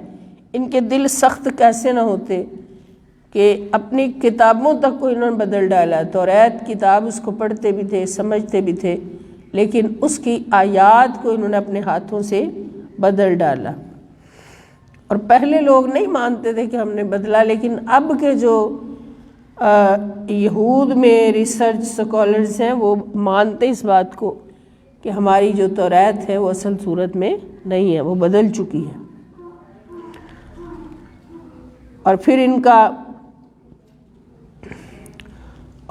ان کے دل سخت کیسے نہ ہوتے کہ اپنی کتابوں تک کو انہوں نے بدل ڈالا۔ توریت کتاب اس کو پڑھتے بھی تھے، سمجھتے بھی تھے، لیکن اس کی آیات کو انہوں نے اپنے ہاتھوں سے بدل ڈالا۔ اور پہلے لوگ نہیں مانتے تھے کہ ہم نے بدلا، لیکن اب کے جو یہود میں ریسرچ سکولرز ہیں وہ مانتے اس بات کو کہ ہماری جو توریت ہے وہ اصل صورت میں نہیں ہے، وہ بدل چکی ہے۔ اور پھر ان کا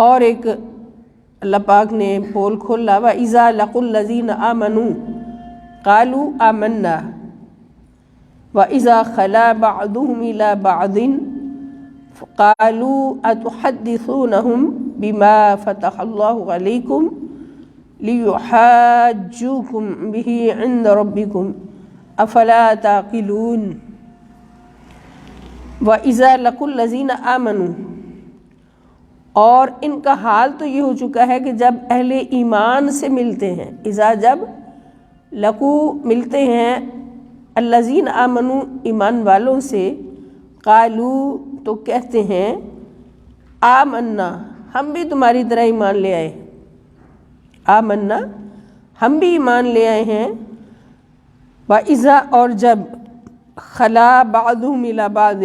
اور ایک اللہ پاک نے پول کھولا، وَإِذَا لَقُوا الَّذِينَ آمَنُوا قَالُوا آمَنَّا وَإِذَا خَلَا بَعْضُهُمْ إِلَى بَعْضٍ قَالُوا أَتُحَدِّثُونَهُمْ بِمَا فَتَحَ اللَّهُ عَلَيْكُمْ لِيُحَاجُّوكُمْ بِهِ عِنْدَ رَبِّكُمْ أَفَلَا تَعْقِلُونَ۔ وَإِذَا لَقُوا الَّذِينَ آمَنُوا، اور ان کا حال تو یہ ہو چکا ہے کہ جب اہل ایمان سے ملتے ہیں، اذا جب لقو ملتے ہیں، الذین آمنوا ایمان والوں سے، قالو تو کہتے ہیں، آمنا ہم بھی تمہاری طرح ایمان لے آئے، آمنا ہم بھی ایمان لے آئے ہیں، وَإِذَا اور جب خلا بعضهم إِلَى بعضٍ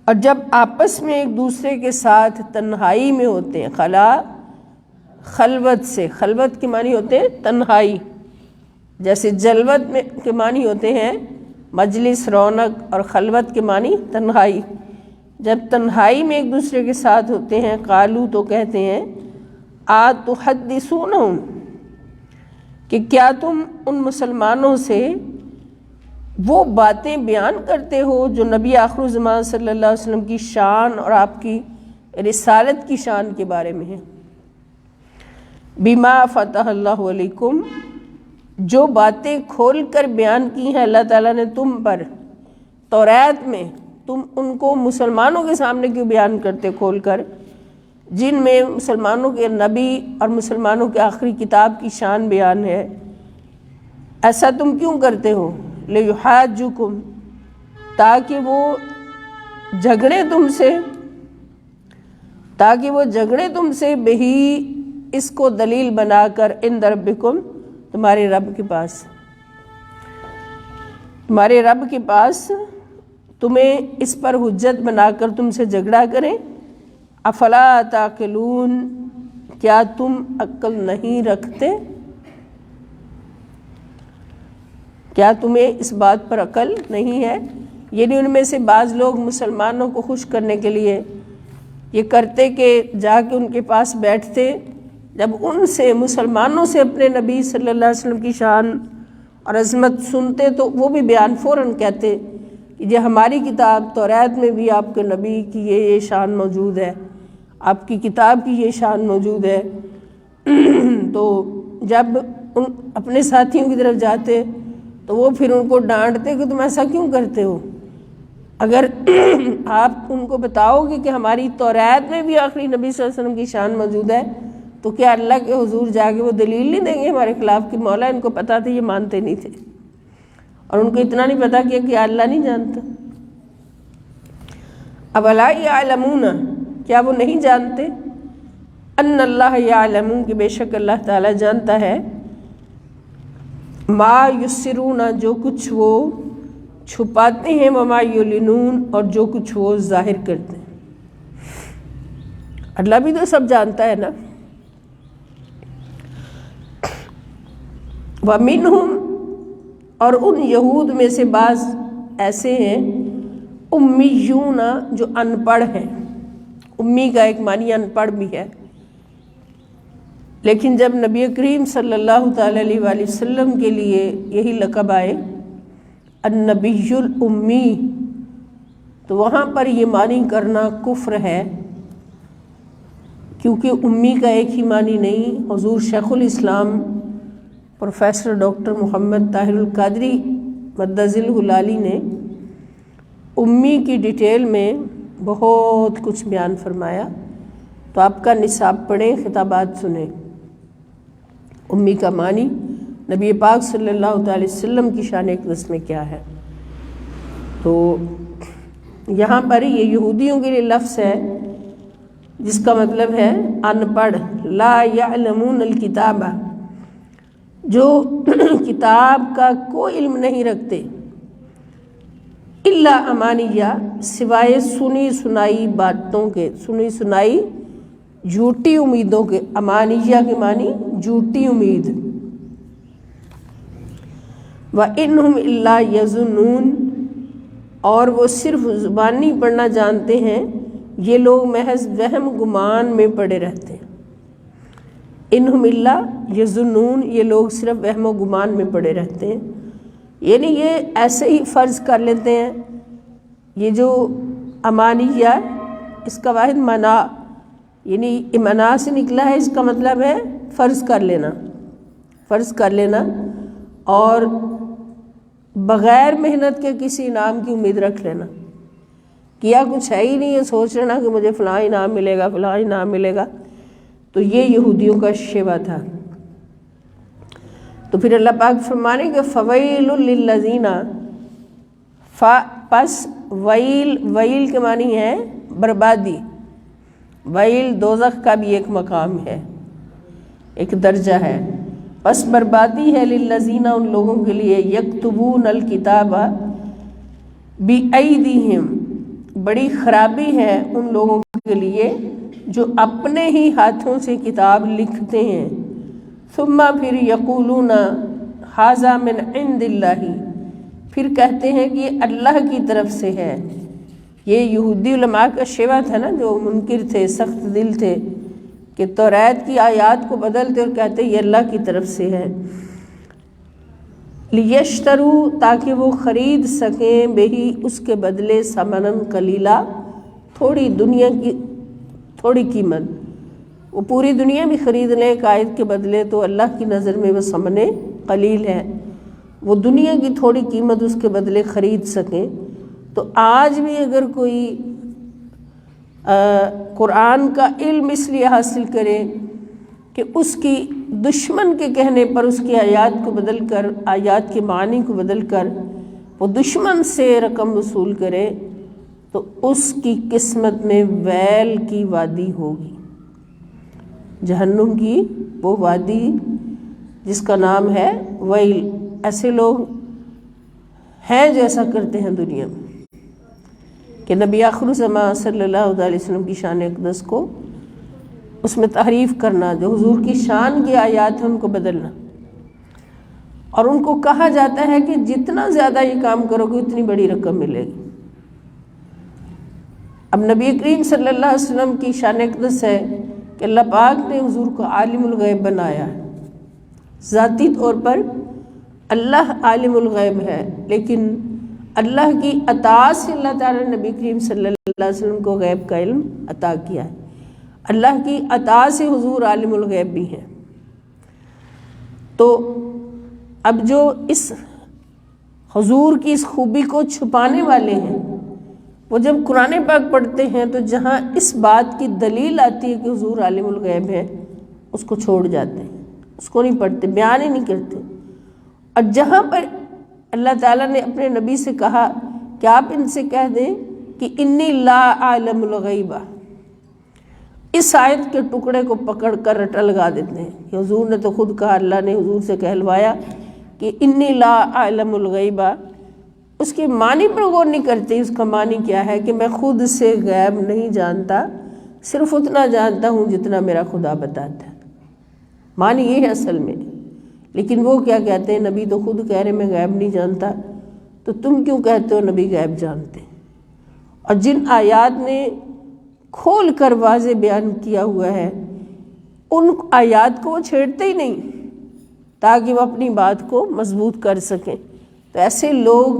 اور جب آپس میں ایک دوسرے کے ساتھ تنہائی میں ہوتے ہیں، خلا خلوت سے، خلوت کے معنی ہوتے ہیں تنہائی، جیسے جلوت میں کے معنی ہوتے ہیں مجلس رونق، اور خلوت کے معنی تنہائی۔ جب تنہائی میں ایک دوسرے کے ساتھ ہوتے ہیں، قالو تو کہتے ہیں، آتحدثونہم کہ کیا تم ان مسلمانوں سے وہ باتیں بیان کرتے ہو جو نبی آخر الزمان صلی اللہ علیہ وسلم کی شان اور آپ کی رسالت کی شان کے بارے میں ہے۔ بما فتح اللہ علیکم، جو باتیں کھول کر بیان کی ہیں اللہ تعالیٰ نے تم پر توریت میں، تم ان کو مسلمانوں کے سامنے کیوں بیان کرتے کھول کر، جن میں مسلمانوں کے نبی اور مسلمانوں کے آخری کتاب کی شان بیان ہے، ایسا تم کیوں کرتے ہو؟ لِيُحَاجُّكُمْ تاکہ وہ جھگڑے تم سے بہی اس کو دلیل بنا کر، عند ربکم تمہارے رب کے پاس تمہیں اس پر حجت بنا کر تم سے جھگڑا کریں۔ افلا تعقلون کیا تم عقل نہیں رکھتے؟ کیا تمہیں اس بات پر عقل نہیں ہے؟ یعنی ان میں سے بعض لوگ مسلمانوں کو خوش کرنے کے لیے یہ کرتے کہ جا کے ان کے پاس بیٹھتے، جب ان سے مسلمانوں سے اپنے نبی صلی اللہ علیہ وسلم کی شان اور عظمت سنتے تو وہ بھی بیان فوراً کہتے کہ یہ ہماری کتاب توریت میں بھی آپ کے نبی کی یہ شان موجود ہے، آپ کی کتاب کی یہ شان موجود ہے۔ تو جب ان اپنے ساتھیوں کی طرف جاتے تو وہ پھر ان کو ڈانٹتے کہ تم ایسا کیوں کرتے ہو؟ اگر آپ ان کو بتاؤ گے کہ ہماری توریت میں بھی آخری نبی صلی اللہ علیہ وسلم کی شان موجود ہے، تو کیا اللہ کے حضور جا کے وہ دلیل نہیں دیں گے ہمارے خلاف کہ مولا ان کو پتہ تھا، یہ مانتے نہیں تھے، اور ان کو اتنا نہیں پتا کہ اللہ نہیں جانتا۔ اولا یعلمون کیا وہ نہیں جانتے، ان اللہ یعلم کہ بے شک اللہ تعالیٰ جانتا ہے، ما یسرون جو کچھ وہ چھپاتے ہیں، وما یعلنون اور جو کچھ وہ ظاہر کرتے ہیں۔ اللہ بھی تو سب جانتا ہے نا۔ وَمِنْهُمْ اور ان یہود میں سے بعض ایسے ہیں، امیون جو ان پڑھ ہیں، امی کا ایک معنی ان پڑھ بھی ہے، لیکن جب نبی کریم صلی اللہ تعالیٰ علیہ وآلہ وسلم کے لیے یہی لقب آئے النبی الامی، تو وہاں پر یہ معنی کرنا کفر ہے، کیونکہ امی کا ایک ہی معنی نہیں۔ حضور شیخ الاسلام پروفیسر ڈاکٹر محمد طاہر القادری مدذل ہلالی نے امی کی ڈیٹیل میں بہت کچھ بیان فرمایا، تو آپ کا نصاب پڑھیں، خطابات سنیں۔ امی کا معنی نبی پاک صلی اللہ تعالی وسلم کی شان اقدس میں کیا ہے۔ تو یہاں پر یہ یہودیوں کے لیے لفظ ہے جس کا مطلب ہے ان پڑھ، لا یعلمون الکتاب، جو کتاب کا کوئی علم نہیں رکھتے، الا امانیہ، سوائے سنی سنائی باتوں کے، سنی سنائی جھوٹی امیدوں کے۔ امانیہ کے معنی جھوٹی امید۔ وَإِنْهُمْ إِلَّا يَظُنُّونَ، اور وہ صرف زبانی پڑھنا جانتے ہیں، یہ لوگ محض وہم گمان میں پڑے رہتے ہیں۔ انہم الا یظنون، یہ لوگ صرف وہم و گمان میں پڑے رہتے ہیں، یعنی یہ ایسے ہی فرض کر لیتے ہیں۔ یہ جو امانیہ، اس کا واحد منا، یعنی منا سے نکلا ہے، اس کا مطلب ہے فرض کر لینا، فرض کر لینا، اور بغیر محنت کے کسی انعام کی امید رکھ لینا۔ کیا کچھ ہے ہی نہیں ہے، سوچ لینا کہ مجھے فلاں انعام ملے گا، فلاں انعام ملے گا۔ تو یہ یہودیوں کا شیوا تھا۔ تو پھر اللہ پاک فرمانے کہ فویل للذین، پس ویل، ویل کے معنی ہے بربادی۔ ویل دوزخ کا بھی ایک مقام ہے، ایک درجہ ہے۔ پس بربادی ہے للذین، ان لوگوں کے لیے، یکتبون الکتاب بایدیہم، بڑی خرابی ہے ان لوگوں کے لیے جو اپنے ہی ہاتھوں سے کتاب لکھتے ہیں۔ ثم پھر یقولون ھذا من عند اللہ، پھر کہتے ہیں کہ یہ اللہ کی طرف سے ہے۔ یہ یہودی علماء کا شیوا تھا نا، جو منکر تھے، سخت دل تھے، کہ توریت کی آیات کو بدلتے اور کہتے یہ اللہ کی طرف سے ہے۔ لیشتروا، تاکہ وہ خرید سکیں، بہی، اس کے بدلے، ثمناً قلیلا، تھوڑی دنیا کی تھوڑی قیمت۔ وہ پوری دنیا بھی خرید لیں ایک آیت کے بدلے، تو اللہ کی نظر میں وہ ثمن قلیل ہے، وہ دنیا کی تھوڑی قیمت اس کے بدلے خرید سکیں۔ تو آج بھی اگر کوئی قرآن کا علم اس لیے حاصل کرے کہ اس کی دشمن کے کہنے پر اس کی آیات کو بدل کر، آیات کے معنی کو بدل کر وہ دشمن سے رقم وصول کرے، تو اس کی قسمت میں ویل کی وادی ہوگی، جہنم کی وہ وادی جس کا نام ہے ویل۔ ایسے لوگ ہیں جو ایسا کرتے ہیں دنیا میں، کہ نبی آخر الزمان صلی اللہ علیہ وسلم کی شان اقدس کو اس میں تحریف کرنا، جو حضور کی شان کی آیات ہیں ان کو بدلنا، اور ان کو کہا جاتا ہے کہ جتنا زیادہ یہ کام کرو گے اتنی بڑی رقم ملے گی۔ اب نبی کریم صلی اللہ علیہ وسلم کی شان اقدس ہے کہ اللہ پاک نے حضور کو عالم الغیب بنایا ہے، ذاتی طور پر اللہ عالم الغیب ہے، لیکن اللہ کی عطا سے اللہ تعالیٰ نے نبی کریم صلی اللہ علیہ وسلم کو غیب کا علم عطا کیا ہے۔ اللہ کی عطا سے حضور عالم الغیب بھی ہیں۔ تو اب جو اس حضور کی اس خوبی کو چھپانے والے ہیں، وہ جب قرآن پاک پڑھتے ہیں تو جہاں اس بات کی دلیل آتی ہے کہ حضور عالم الغیب ہے، اس کو چھوڑ جاتے ہیں، اس کو نہیں پڑھتے، بیان ہی نہیں کرتے۔ اور جہاں پر اللہ تعالیٰ نے اپنے نبی سے کہا کہ آپ ان سے کہہ دیں کہ انی لا اعلم الغیب، اس آیت کے ٹکڑے کو پکڑ کر رٹا لگا دیتے ہیں کہ حضور نے تو خود کہا، اللہ نے حضور سے کہلوایا کہ انی لا اعلم الغیب، اس کے معنی پر غور نہیں کرتے۔ اس کا معنی کیا ہے کہ میں خود سے غیب نہیں جانتا، صرف اتنا جانتا ہوں جتنا میرا خدا بتاتا ہے، معنی یہ ہے اصل میں۔ لیکن وہ کیا کہتے ہیں، نبی تو خود کہہ رہے میں غیب نہیں جانتا، تو تم کیوں کہتے ہو نبی غیب جانتے ہیں؟ اور جن آیات نے کھول کر واضح بیان کیا ہوا ہے، ان آیات کو وہ چھیڑتے ہی نہیں تاکہ وہ اپنی بات کو مضبوط کر سکیں۔ تو ایسے لوگ،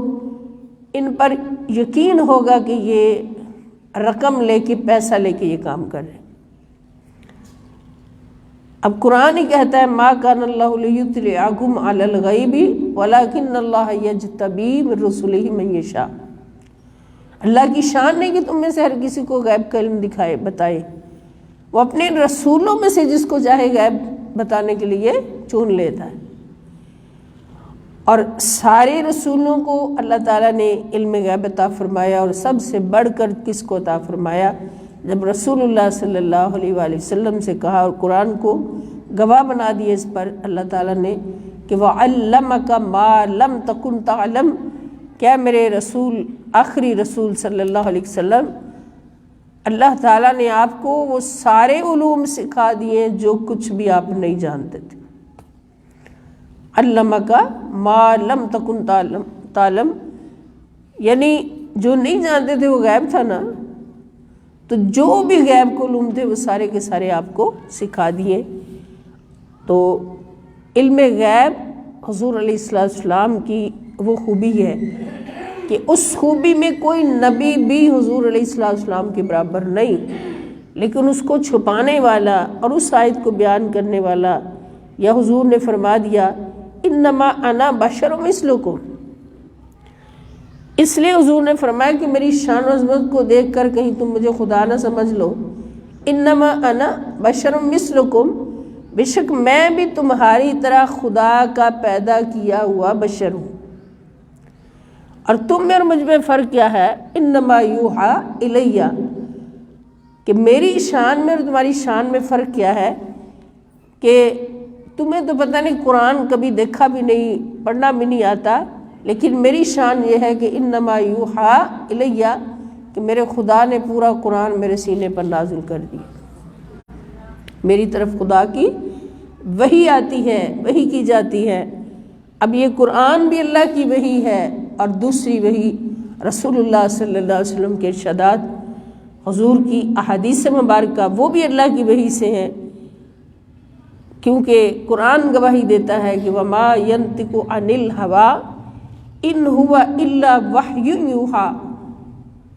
ان پر یقین ہوگا کہ یہ رقم لے کے، پیسہ لے کے یہ کام کر رہے ہیں۔ اب قرآن ہی کہتا ہے ما کان اللہ لیطلعکم علی الغیب ولکن اللہ یجتبی من رسلہ من یشاء۔ اللہ کی شان نہیں کہ تم میں سے ہر کسی کو غیب کا علم دکھائے بتائے، وہ اپنے رسولوں میں سے جس کو چاہے غیب بتانے کے لیے چن لیتا ہے۔ اور سارے رسولوں کو اللہ تعالیٰ نے علم غیب عطا فرمایا، اور سب سے بڑھ کر کس کو عطا فرمایا؟ جب رسول اللہ صلی اللہ علیہ وآلہ وسلم سے کہا اور قرآن کو گواہ بنا دیا اس پر اللہ تعالیٰ نے کہ وَعَلَّمَكَ مَا لَمْ تَكُنْ تَعْلَمْ، کیا میرے رسول آخری رسول صلی اللہ علیہ وسلم اللہ تعالیٰ نے آپ کو وہ سارے علوم سکھا دیے جو کچھ بھی آپ نہیں جانتے تھے۔ عَلَّمَكَ مَا لَمْ تَكُنْ تَعْلَمْ، یعنی جو نہیں جانتے تھے وہ غیب تھا نا، تو جو بھی غیب کو علوم تھے وہ سارے کے سارے آپ کو سکھا دیے۔ تو علم غیب حضور علیہ السلام کی وہ خوبی ہے کہ اس خوبی میں کوئی نبی بھی حضور علیہ السلام کے برابر نہیں، لیکن اس کو چھپانے والا اور اس آیت کو بیان کرنے والا، یا حضور نے فرما دیا انما انا بشر مثلکم، اس لیے حضور نے فرمایا کہ میری شان و عظمت کو دیکھ کر کہیں تم مجھے خدا نہ سمجھ لو، انما انا بشر مثلکم، بے شک میں بھی تمہاری طرح خدا کا پیدا کیا ہوا بشر ہوں، اور تم میں اور مجھ میں فرق کیا ہے؟ انما یوحا الیہ، کہ میری شان میں اور تمہاری شان میں فرق کیا ہے کہ تمہیں تو پتہ نہیں قرآن کبھی دیکھا بھی نہیں، پڑھنا بھی نہیں آتا، لیکن میری شان یہ ہے کہ انما یوحا الیہ، کہ میرے خدا نے پورا قرآن میرے سینے پر نازل کر دیا، میری طرف خدا کی وحی آتی ہے، وحی کی جاتی ہے۔ اب یہ قرآن بھی اللہ کی وحی ہے، اور دوسری وحی رسول اللہ صلی اللہ علیہ وسلم کے ارشادات، حضور کی احادیث مبارکہ، وہ بھی اللہ کی وحی سے ہیں، کیونکہ قرآن گواہی دیتا ہے کہ وما ینطق عن الہوی ان ہوا الا وحی یوحا،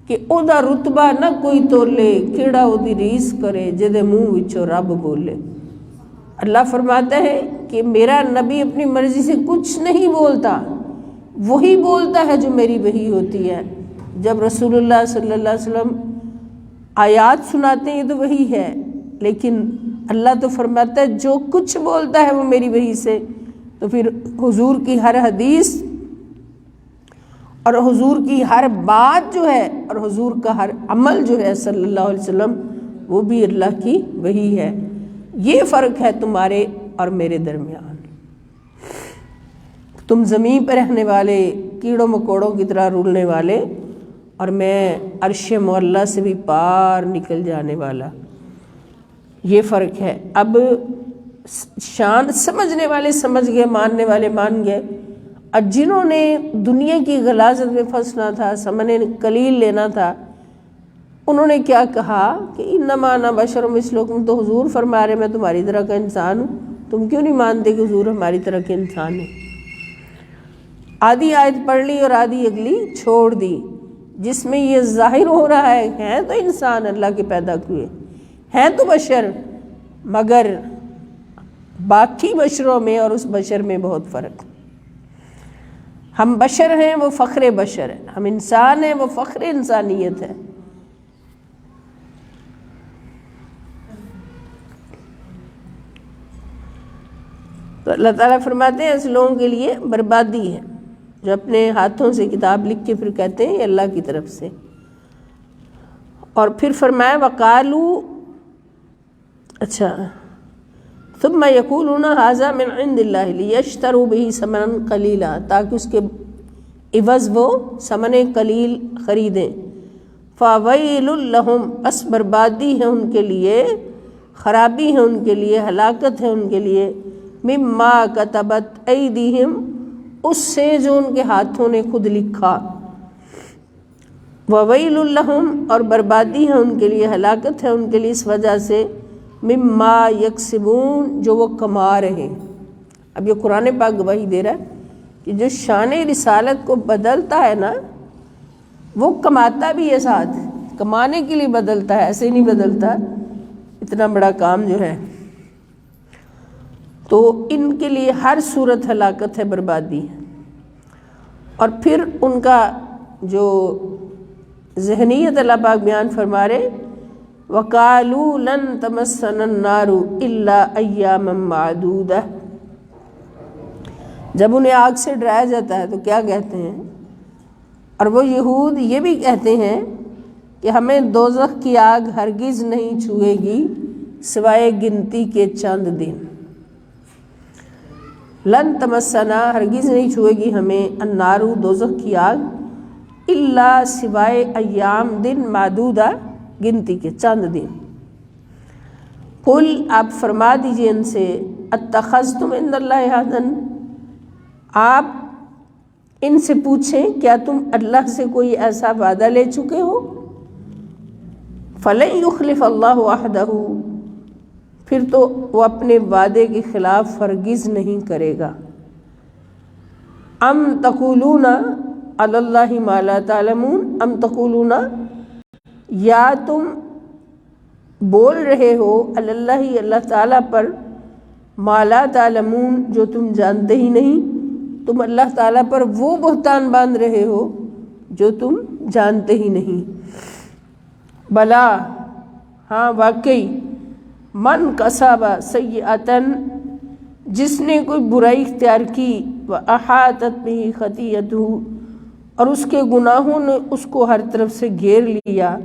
کہ اودا رتبہ نہ کوئی تولے کیڑا اودی ریس کرے جدے منہ وچوں رب بولے۔ اللہ فرماتا ہے کہ میرا نبی اپنی مرضی سے کچھ نہیں بولتا، وہی بولتا ہے جو میری وحی ہوتی ہے۔ جب رسول اللہ صلی اللہ علیہ وسلم آیات سناتے ہیں تو وحی ہے، لیکن اللہ تو فرماتا ہے جو کچھ بولتا ہے وہ میری وحی سے۔ تو پھر حضور کی ہر حدیث اور حضور کی ہر بات جو ہے اور حضور کا ہر عمل جو ہے صلی اللہ علیہ وسلم، وہ بھی اللہ کی وحی ہے۔ یہ فرق ہے تمہارے اور میرے درمیان۔ تم زمین پہ رہنے والے کیڑوں مکوڑوں کی طرح رولنے والے، اور میں عرش معلیٰ سے بھی پار نکل جانے والا، یہ فرق ہے۔ اب شان سمجھنے والے سمجھ گئے، ماننے والے مان گئے، اور جنہوں نے دنیا کی غلاظت میں پھنسنا تھا، ثمن قلیل لینا تھا، انہوں نے کیا کہا کہ انما انا بشر مثلکم، تو حضور فرما رہے میں تمہاری طرح کا انسان ہوں، تم کیوں نہیں مانتے کہ حضور ہماری طرح کے انسان ہیں؟ آدھی آیت پڑھ لی اور آدھی اگلی چھوڑ دی، جس میں یہ ظاہر ہو رہا ہے ہیں تو انسان اللہ کے پیدا ہوئے، ہیں تو بشر، مگر باقی بشروں میں اور اس بشر میں بہت فرق۔ ہم بشر ہیں، وہ فخر بشر ہے، ہم انسان ہیں، وہ فخر انسانیت ہے۔ تو اللہ تعالیٰ فرماتے ہیں ایسے لوگوں کے لیے بربادی ہے جو اپنے ہاتھوں سے کتاب لکھ کے پھر کہتے ہیں یہ اللہ کی طرف سے۔ اور پھر فرمایا وقالوا، اچھا ثم یقولون ھذا من عند اللہ لیشتروا بہ ثمنا قلیلا، تاکہ اس کے عوض وہ ثمن قلیل خریدیں۔ فویل لہم، بس بربادی ہے ان کے لیے، خرابی ہے ان کے لیے، ہلاکت ہے ان کے لیے، مما کتبت ایدیہم، اس سے جو ان کے ہاتھوں نے خود لکھا، وویل لہم، اور بربادی ہے ان کے لیے، ہلاکت ہے ان کے لیے اس وجہ سے، مما یکسبون، جو وہ کما رہے ہیں۔ اب یہ قرآن پاک گواہی دے رہا ہے کہ جو شان رسالت کو بدلتا ہے نا، وہ کماتا بھی ہے، ساتھ کمانے کے لیے بدلتا ہے، ایسے نہیں بدلتا۔ اتنا بڑا کام جو ہے تو ان کے لیے ہر صورت ہلاکت ہے، بربادی ہے۔ اور پھر ان کا جو ذہنیت اللہ پاک بیان فرما رہے، وَقَالُوا لَن تَمَسَّنَا النَّارُ إِلَّا أَيَّامًا مَّعْدُودَةً، جب انہیں آگ سے ڈرایا جاتا ہے تو کیا کہتے ہیں؟ اور وہ یہود یہ بھی کہتے ہیں کہ ہمیں دوزخ کی آگ ہرگز نہیں چھوئے گی سوائے گنتی کے چند دن۔ لن تمسنا، ہرگز نہیں چھوئے گی ہمیں، النار، دوزخ کی آگ، الا، سوائے، ایام، دن، معدودہ، گنتی کے چند دن۔ قل، آپ فرما دیجئے ان سے، اتخذتم عند اللہ عہدا، آپ ان سے پوچھیں کیا تم اللہ سے کوئی ایسا وعدہ لے چکے ہو؟ فلن یخلف اللہ عہدہ، پھر تو وہ اپنے وعدے کے خلاف ہرگز نہیں کرے گا۔ ام تقولون علی اللہ ما لا تعلمون، ام تقولون، یا تم بول رہے ہو، علی اللہ، اللہ تعالیٰ پر، ما لا تعلمون، جو تم جانتے ہی نہیں، تم اللہ تعالیٰ پر وہ بہتان باندھ رہے ہو جو تم جانتے ہی نہیں۔ بلا، ہاں واقعی، من کسب سیئۃ، جس نے کوئی برائی اختیار کی، وَأَحَاطَتْ بِهِ خَطِیئَتُهُ، اور اس کے گناہوں نے اس کو ہر طرف سے گھیر لیا،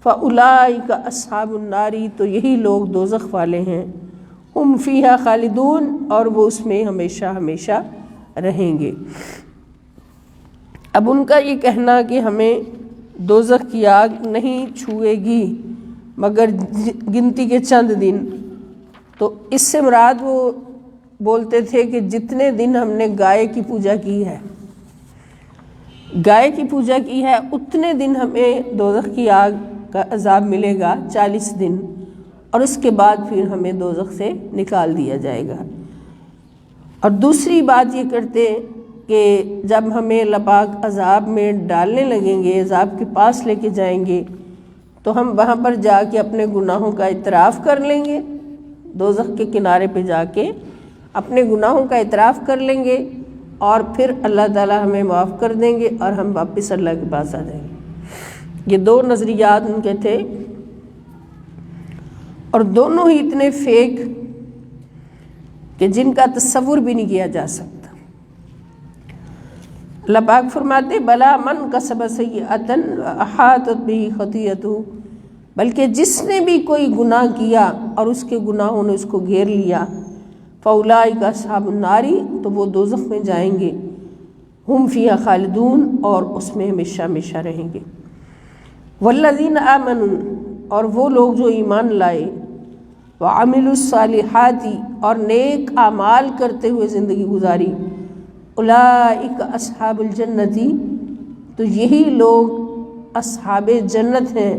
فَأُولَٰئِکَ أَصْحَابُ النَّارِ، تو یہی لوگ دوزخ والے ہیں، ہم فیہا خالدون، اور وہ اس میں ہمیشہ ہمیشہ رہیں گے۔ اب ان کا یہ کہنا کہ ہمیں دوزخ کی آگ نہیں چھوئے گی مگر گنتی کے چند دن، تو اس سے مراد وہ بولتے تھے کہ جتنے دن ہم نے گائے کی پوجا کی ہے، گائے کی پوجا کی ہے، اتنے دن ہمیں دوزخ کی آگ کا عذاب ملے گا، 40 دن، اور اس کے بعد پھر ہمیں دوزخ سے نکال دیا جائے گا۔ اور دوسری بات یہ کرتے کہ جب ہمیں اللہ پاک عذاب میں ڈالنے لگیں گے، عذاب کے پاس لے کے جائیں گے، تو ہم وہاں پر جا کے اپنے گناہوں کا اعتراف کر لیں گے، دوزخ کے کنارے پہ جا کے اپنے گناہوں کا اعتراف کر لیں گے، اور پھر اللہ تعالیٰ ہمیں معاف کر دیں گے اور ہم واپس اللہ کے پاس آ جائیں گے۔ یہ دو نظریات ان کے تھے، اور دونوں ہی اتنے فیک کہ جن کا تصور بھی نہیں کیا جا سکتا۔ اللہ پاک فرماتے، بلا من کسب سیئۃ احاطت بہ خطیئتہ، بلکہ جس نے بھی کوئی گناہ کیا اور اس کے گناہوں نے اس کو گھیر لیا، فاولئک اصحاب النار، تو وہ دوزخ میں جائیں گے، ہم فیہا خالدون، اور اس میں ہمیشہ ہمیشہ رہیں گے۔ والذین آمنوا، اور وہ لوگ جو ایمان لائے، وعملوا الصالحات، اور نیک اعمال کرتے ہوئے زندگی گزاری، اولئک اصحاب الجنتی، تو یہی لوگ اصحاب جنت ہیں،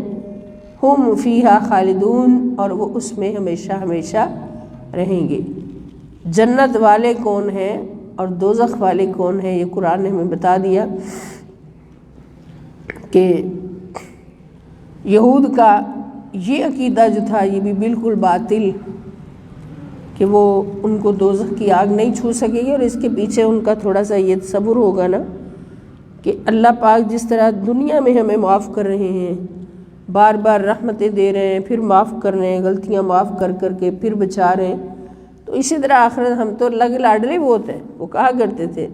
ہم فیہا خالدون، اور وہ اس میں ہمیشہ ہمیشہ رہیں گے۔ جنت والے کون ہیں اور دوزخ والے کون ہیں، یہ قرآن نے ہمیں بتا دیا کہ یہود کا یہ عقیدہ جو تھا یہ بھی بالکل باطل، کہ وہ ان کو دوزخ کی آگ نہیں چھو سکے گی، اور اس کے پیچھے ان کا تھوڑا سا یہ تصور ہوگا نا کہ اللہ پاک جس طرح دنیا میں ہمیں معاف کر رہے ہیں، بار بار رحمتیں دے رہے ہیں، پھر معاف کر رہے ہیں، غلطیاں معاف کر کر کے پھر بچا رہے ہیں، تو اسی طرح آخرت ہم تو اللہ کے لاڈلے بہت ہیں۔ وہ کہا کرتے تھے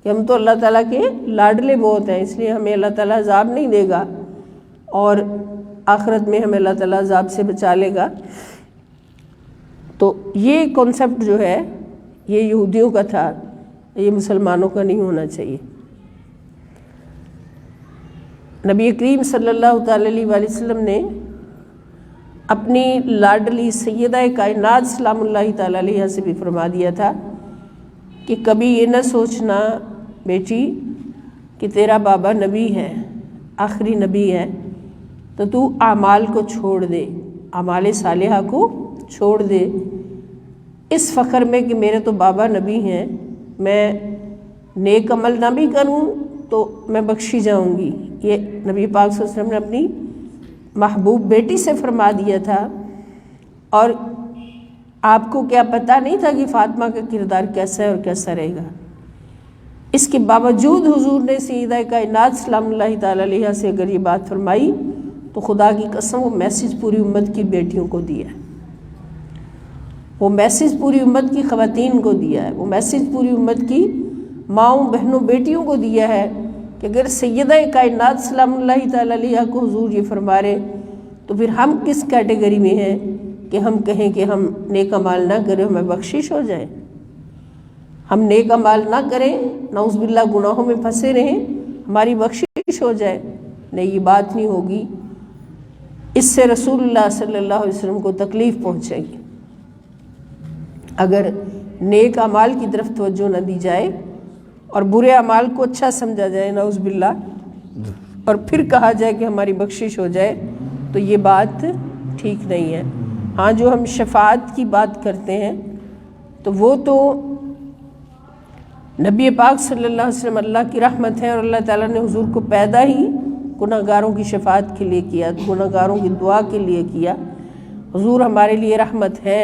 کہ ہم تو اللہ تعالیٰ کے لاڈلے بہت ہیں، اس لیے ہمیں اللہ تعالیٰ عذاب نہیں دے گا، اور آخرت میں ہمیں اللہ تعالیٰ عذاب سے بچا لے گا۔ تو یہ کنسپٹ جو ہے یہ یہودیوں کا تھا، یہ مسلمانوں کا نہیں ہونا چاہیے۔ نبی کریم صلی اللہ تعالی علیہ وآلہ وسلم نے اپنی لاڈلی سیدہ کائنات سلام اللہ تعالی علیہ سے بھی فرما دیا تھا کہ کبھی یہ نہ سوچنا بیٹی کہ تیرا بابا نبی ہے، آخری نبی ہے، تو تو اعمال کو چھوڑ دے، اعمال صالحہ کو چھوڑ دے، اس فخر میں کہ میرے تو بابا نبی ہیں، میں نیک عمل نہ بھی کروں تو میں بخشی جاؤں گی۔ یہ نبی پاک صلی اللہ علیہ وسلم نے اپنی محبوب بیٹی سے فرما دیا تھا، اور آپ کو کیا پتہ نہیں تھا کہ فاطمہ کا کردار کیسا ہے اور کیسا رہے گا؟ اس کے باوجود حضور نے سیدہ کائنات سلام اللہ تعالی علیہ سے اگر یہ بات فرمائی تو خدا کی قسم وہ میسیج پوری امت کی بیٹیوں کو دیا ہے، وہ میسیج پوری امت کی خواتین کو دیا ہے، وہ میسیج پوری امت کی ماؤں بہنوں بیٹیوں کو دیا ہے کہ اگر سیدہ کائنات سلام اللہ تعالی علیہ کو حضور یہ فرما رہے تو پھر ہم کس کیٹیگری میں ہیں کہ ہم کہیں کہ ہم نیک اعمال نہ کریں ہمیں بخشش ہو جائے؟ ہم نیک اعمال نہ کریں، نعوذ باللہ گناہوں میں پھنسے رہیں، ہماری بخشش ہو جائے؟ نہیں، یہ بات نہیں ہوگی، اس سے رسول اللہ صلی اللہ علیہ وسلم کو تکلیف پہنچے گی اگر نیک اعمال کی طرف توجہ نہ دی جائے اور برے اعمال کو اچھا سمجھا جائے نعوذ باللہ، اور پھر کہا جائے کہ ہماری بخشش ہو جائے، تو یہ بات ٹھیک نہیں ہے۔ ہاں، جو ہم شفاعت کی بات کرتے ہیں تو وہ تو نبی پاک صلی اللہ علیہ وسلم اللہ کی رحمت ہے، اور اللہ تعالیٰ نے حضور کو پیدا ہی گناہ گاروں کی شفاعت کے لیے کیا، گناہ گاروں کی دعا کے لیے کیا۔ حضور ہمارے لیے رحمت ہے،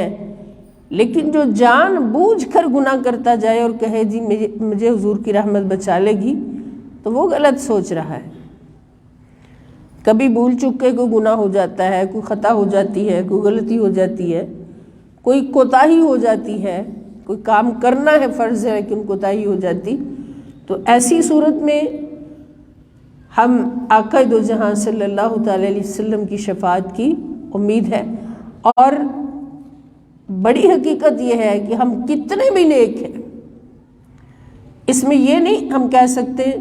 لیکن جو جان بوجھ کر گناہ کرتا جائے اور کہے جی مجھے حضور کی رحمت بچا لے گی، تو وہ غلط سوچ رہا ہے۔ کبھی بھول چک کے کوئی گناہ ہو جاتا ہے، کوئی خطا ہو جاتی ہے، کوئی غلطی ہو جاتی ہے، کوئی کوتاہی ہو جاتی ہے، کوئی کام کرنا ہے فرض ہے لیکن کوتاہی ہو جاتی، تو ایسی صورت میں ہم آقا دو جہاں صلی اللہ تعالی علیہ وسلم کی شفاعت کی امید ہے۔ اور بڑی حقیقت یہ ہے کہ ہم کتنے بھی نیک ہیں، اس میں یہ نہیں ہم کہہ سکتے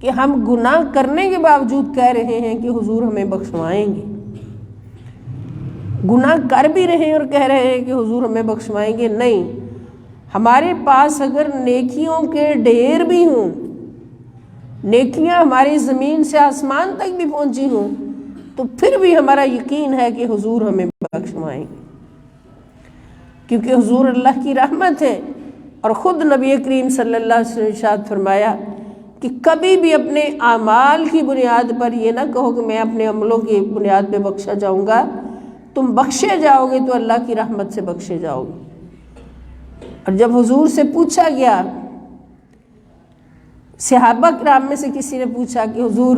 کہ ہم گناہ کرنے کے باوجود کہہ رہے ہیں کہ حضور ہمیں بخشوائیں گے، گناہ کر بھی رہے ہیں اور کہہ رہے ہیں کہ حضور ہمیں بخشوائیں گے، نہیں، ہمارے پاس اگر نیکیوں کے ڈھیر بھی ہوں، نیکیاں ہماری زمین سے آسمان تک بھی پہنچی ہوں، تو پھر بھی ہمارا یقین ہے کہ حضور ہمیں بخشوائیں گے، کیونکہ حضور اللہ کی رحمت ہے۔ اور خود نبی کریم صلی اللہ علیہ وسلم نے ارشاد فرمایا کہ کبھی بھی اپنے اعمال کی بنیاد پر یہ نہ کہو کہ میں اپنے عملوں کی بنیاد پہ بخشا جاؤں گا، تم بخشے جاؤ گے تو اللہ کی رحمت سے بخشے جاؤ گے۔ اور جب حضور سے پوچھا گیا، صحابہ کرام میں سے کسی نے پوچھا کہ حضور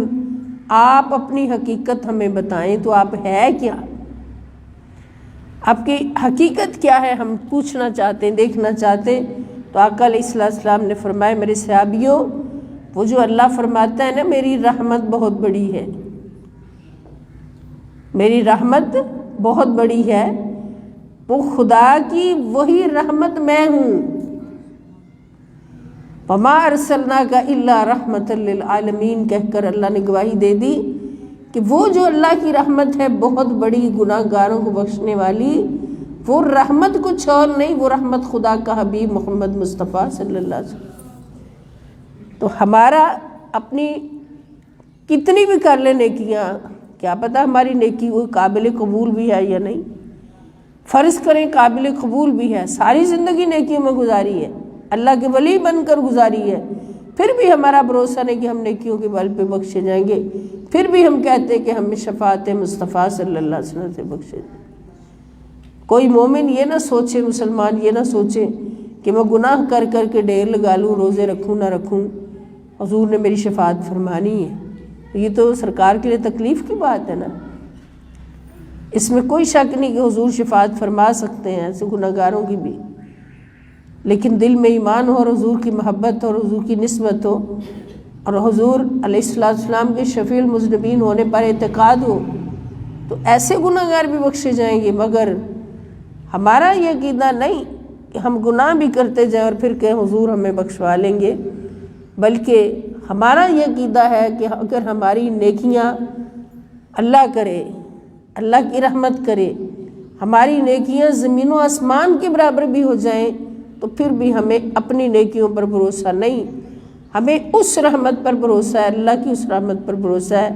آپ اپنی حقیقت ہمیں بتائیں، تو آپ ہے کیا، آپ کی حقیقت کیا ہے، ہم پوچھنا چاہتے ہیں، دیکھنا چاہتے ہیں۔ تو آقا علیہ السلام نے فرمایا، میرے صحابیوں، وہ جو اللہ فرماتا ہے نا میری رحمت بہت بڑی ہے، میری رحمت بہت بڑی ہے، وہ خدا کی وہی رحمت میں ہوں۔ وَمَا أَرْسَلْنَاكَ إِلَّا رَحْمَةً لِّلْعَالَمِينَ کہہ کر اللہ نے گواہی دے دی کہ وہ جو اللہ کی رحمت ہے بہت بڑی، گناہ گاروں کو بخشنے والی، وہ رحمت کچھ اور نہیں، وہ رحمت خدا کا حبیب محمد مصطفیٰ صلی اللہ علیہ وسلم۔ تو ہمارا اپنی کتنی بھی کر لیں نیکیاں، کیا پتہ ہماری نیکی وہ قابل قبول بھی ہے یا نہیں، فرض کریں قابل قبول بھی ہے، ساری زندگی نیکیوں میں گزاری ہے، اللہ کے ولی بن کر گزاری ہے، پھر بھی ہمارا بھروسہ نہیں کہ ہم نیکیوں کے بل پہ بخشے جائیں گے، پھر بھی ہم کہتے ہیں کہ ہمیں شفاعت مصطفیٰ صلی اللہ علیہ وسلم سے بخشے جائیں۔ کوئی مومن یہ نہ سوچے، مسلمان یہ نہ سوچے کہ میں گناہ کر کر کے ڈھیر لگا لوں، روزے رکھوں نہ رکھوں، حضور نے میری شفاعت فرمانی ہے، یہ تو سرکار کے لیے تکلیف کی بات ہے نا، اس میں کوئی شک نہیں کہ حضور شفاعت فرما سکتے ہیں ایسے گناہ گاروں کی بھی، لیکن دل میں ایمان ہو اور حضور کی محبت اور حضور کی نسبت ہو اور حضور علیہ السلام کے شفیع المذنبین ہونے پر اعتقاد ہو تو ایسے گناہ گار بھی بخشے جائیں گے۔ مگر ہمارا یہ عقیدہ نہیں کہ ہم گناہ بھی کرتے جائیں اور پھر کہیں حضور ہمیں بخشوا لیں گے، بلکہ ہمارا یہ عقیدہ ہے کہ اگر ہماری نیکیاں اللہ کرے، اللہ کی رحمت کرے، ہماری نیکیاں زمین و آسمان کے برابر بھی ہو جائیں تو پھر بھی ہمیں اپنی نیکیوں پر بھروسہ نہیں، ہمیں اس رحمت پر بھروسہ ہے، اللہ کی اس رحمت پر بھروسہ ہے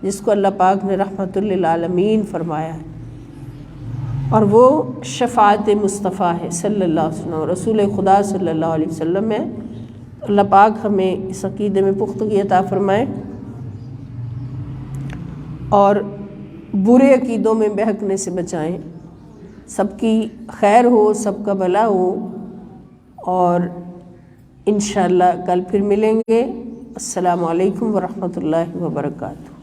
جس کو اللہ پاک نے رحمت للعالمین فرمایا ہے، اور وہ شفاعت مصطفیٰ ہے صلی اللہ علیہ وسلم، رسول خدا صلی اللہ علیہ وسلم ہے۔ اللہ پاک ہمیں اس عقیدے میں پختگی عطا فرمائے اور برے عقیدوں میں بہکنے سے بچائیں۔ سب کی خیر ہو، سب کا بھلا ہو، اور انشاءاللہ کل پھر ملیں گے۔ السلام علیکم ورحمۃ اللہ وبرکاتہ۔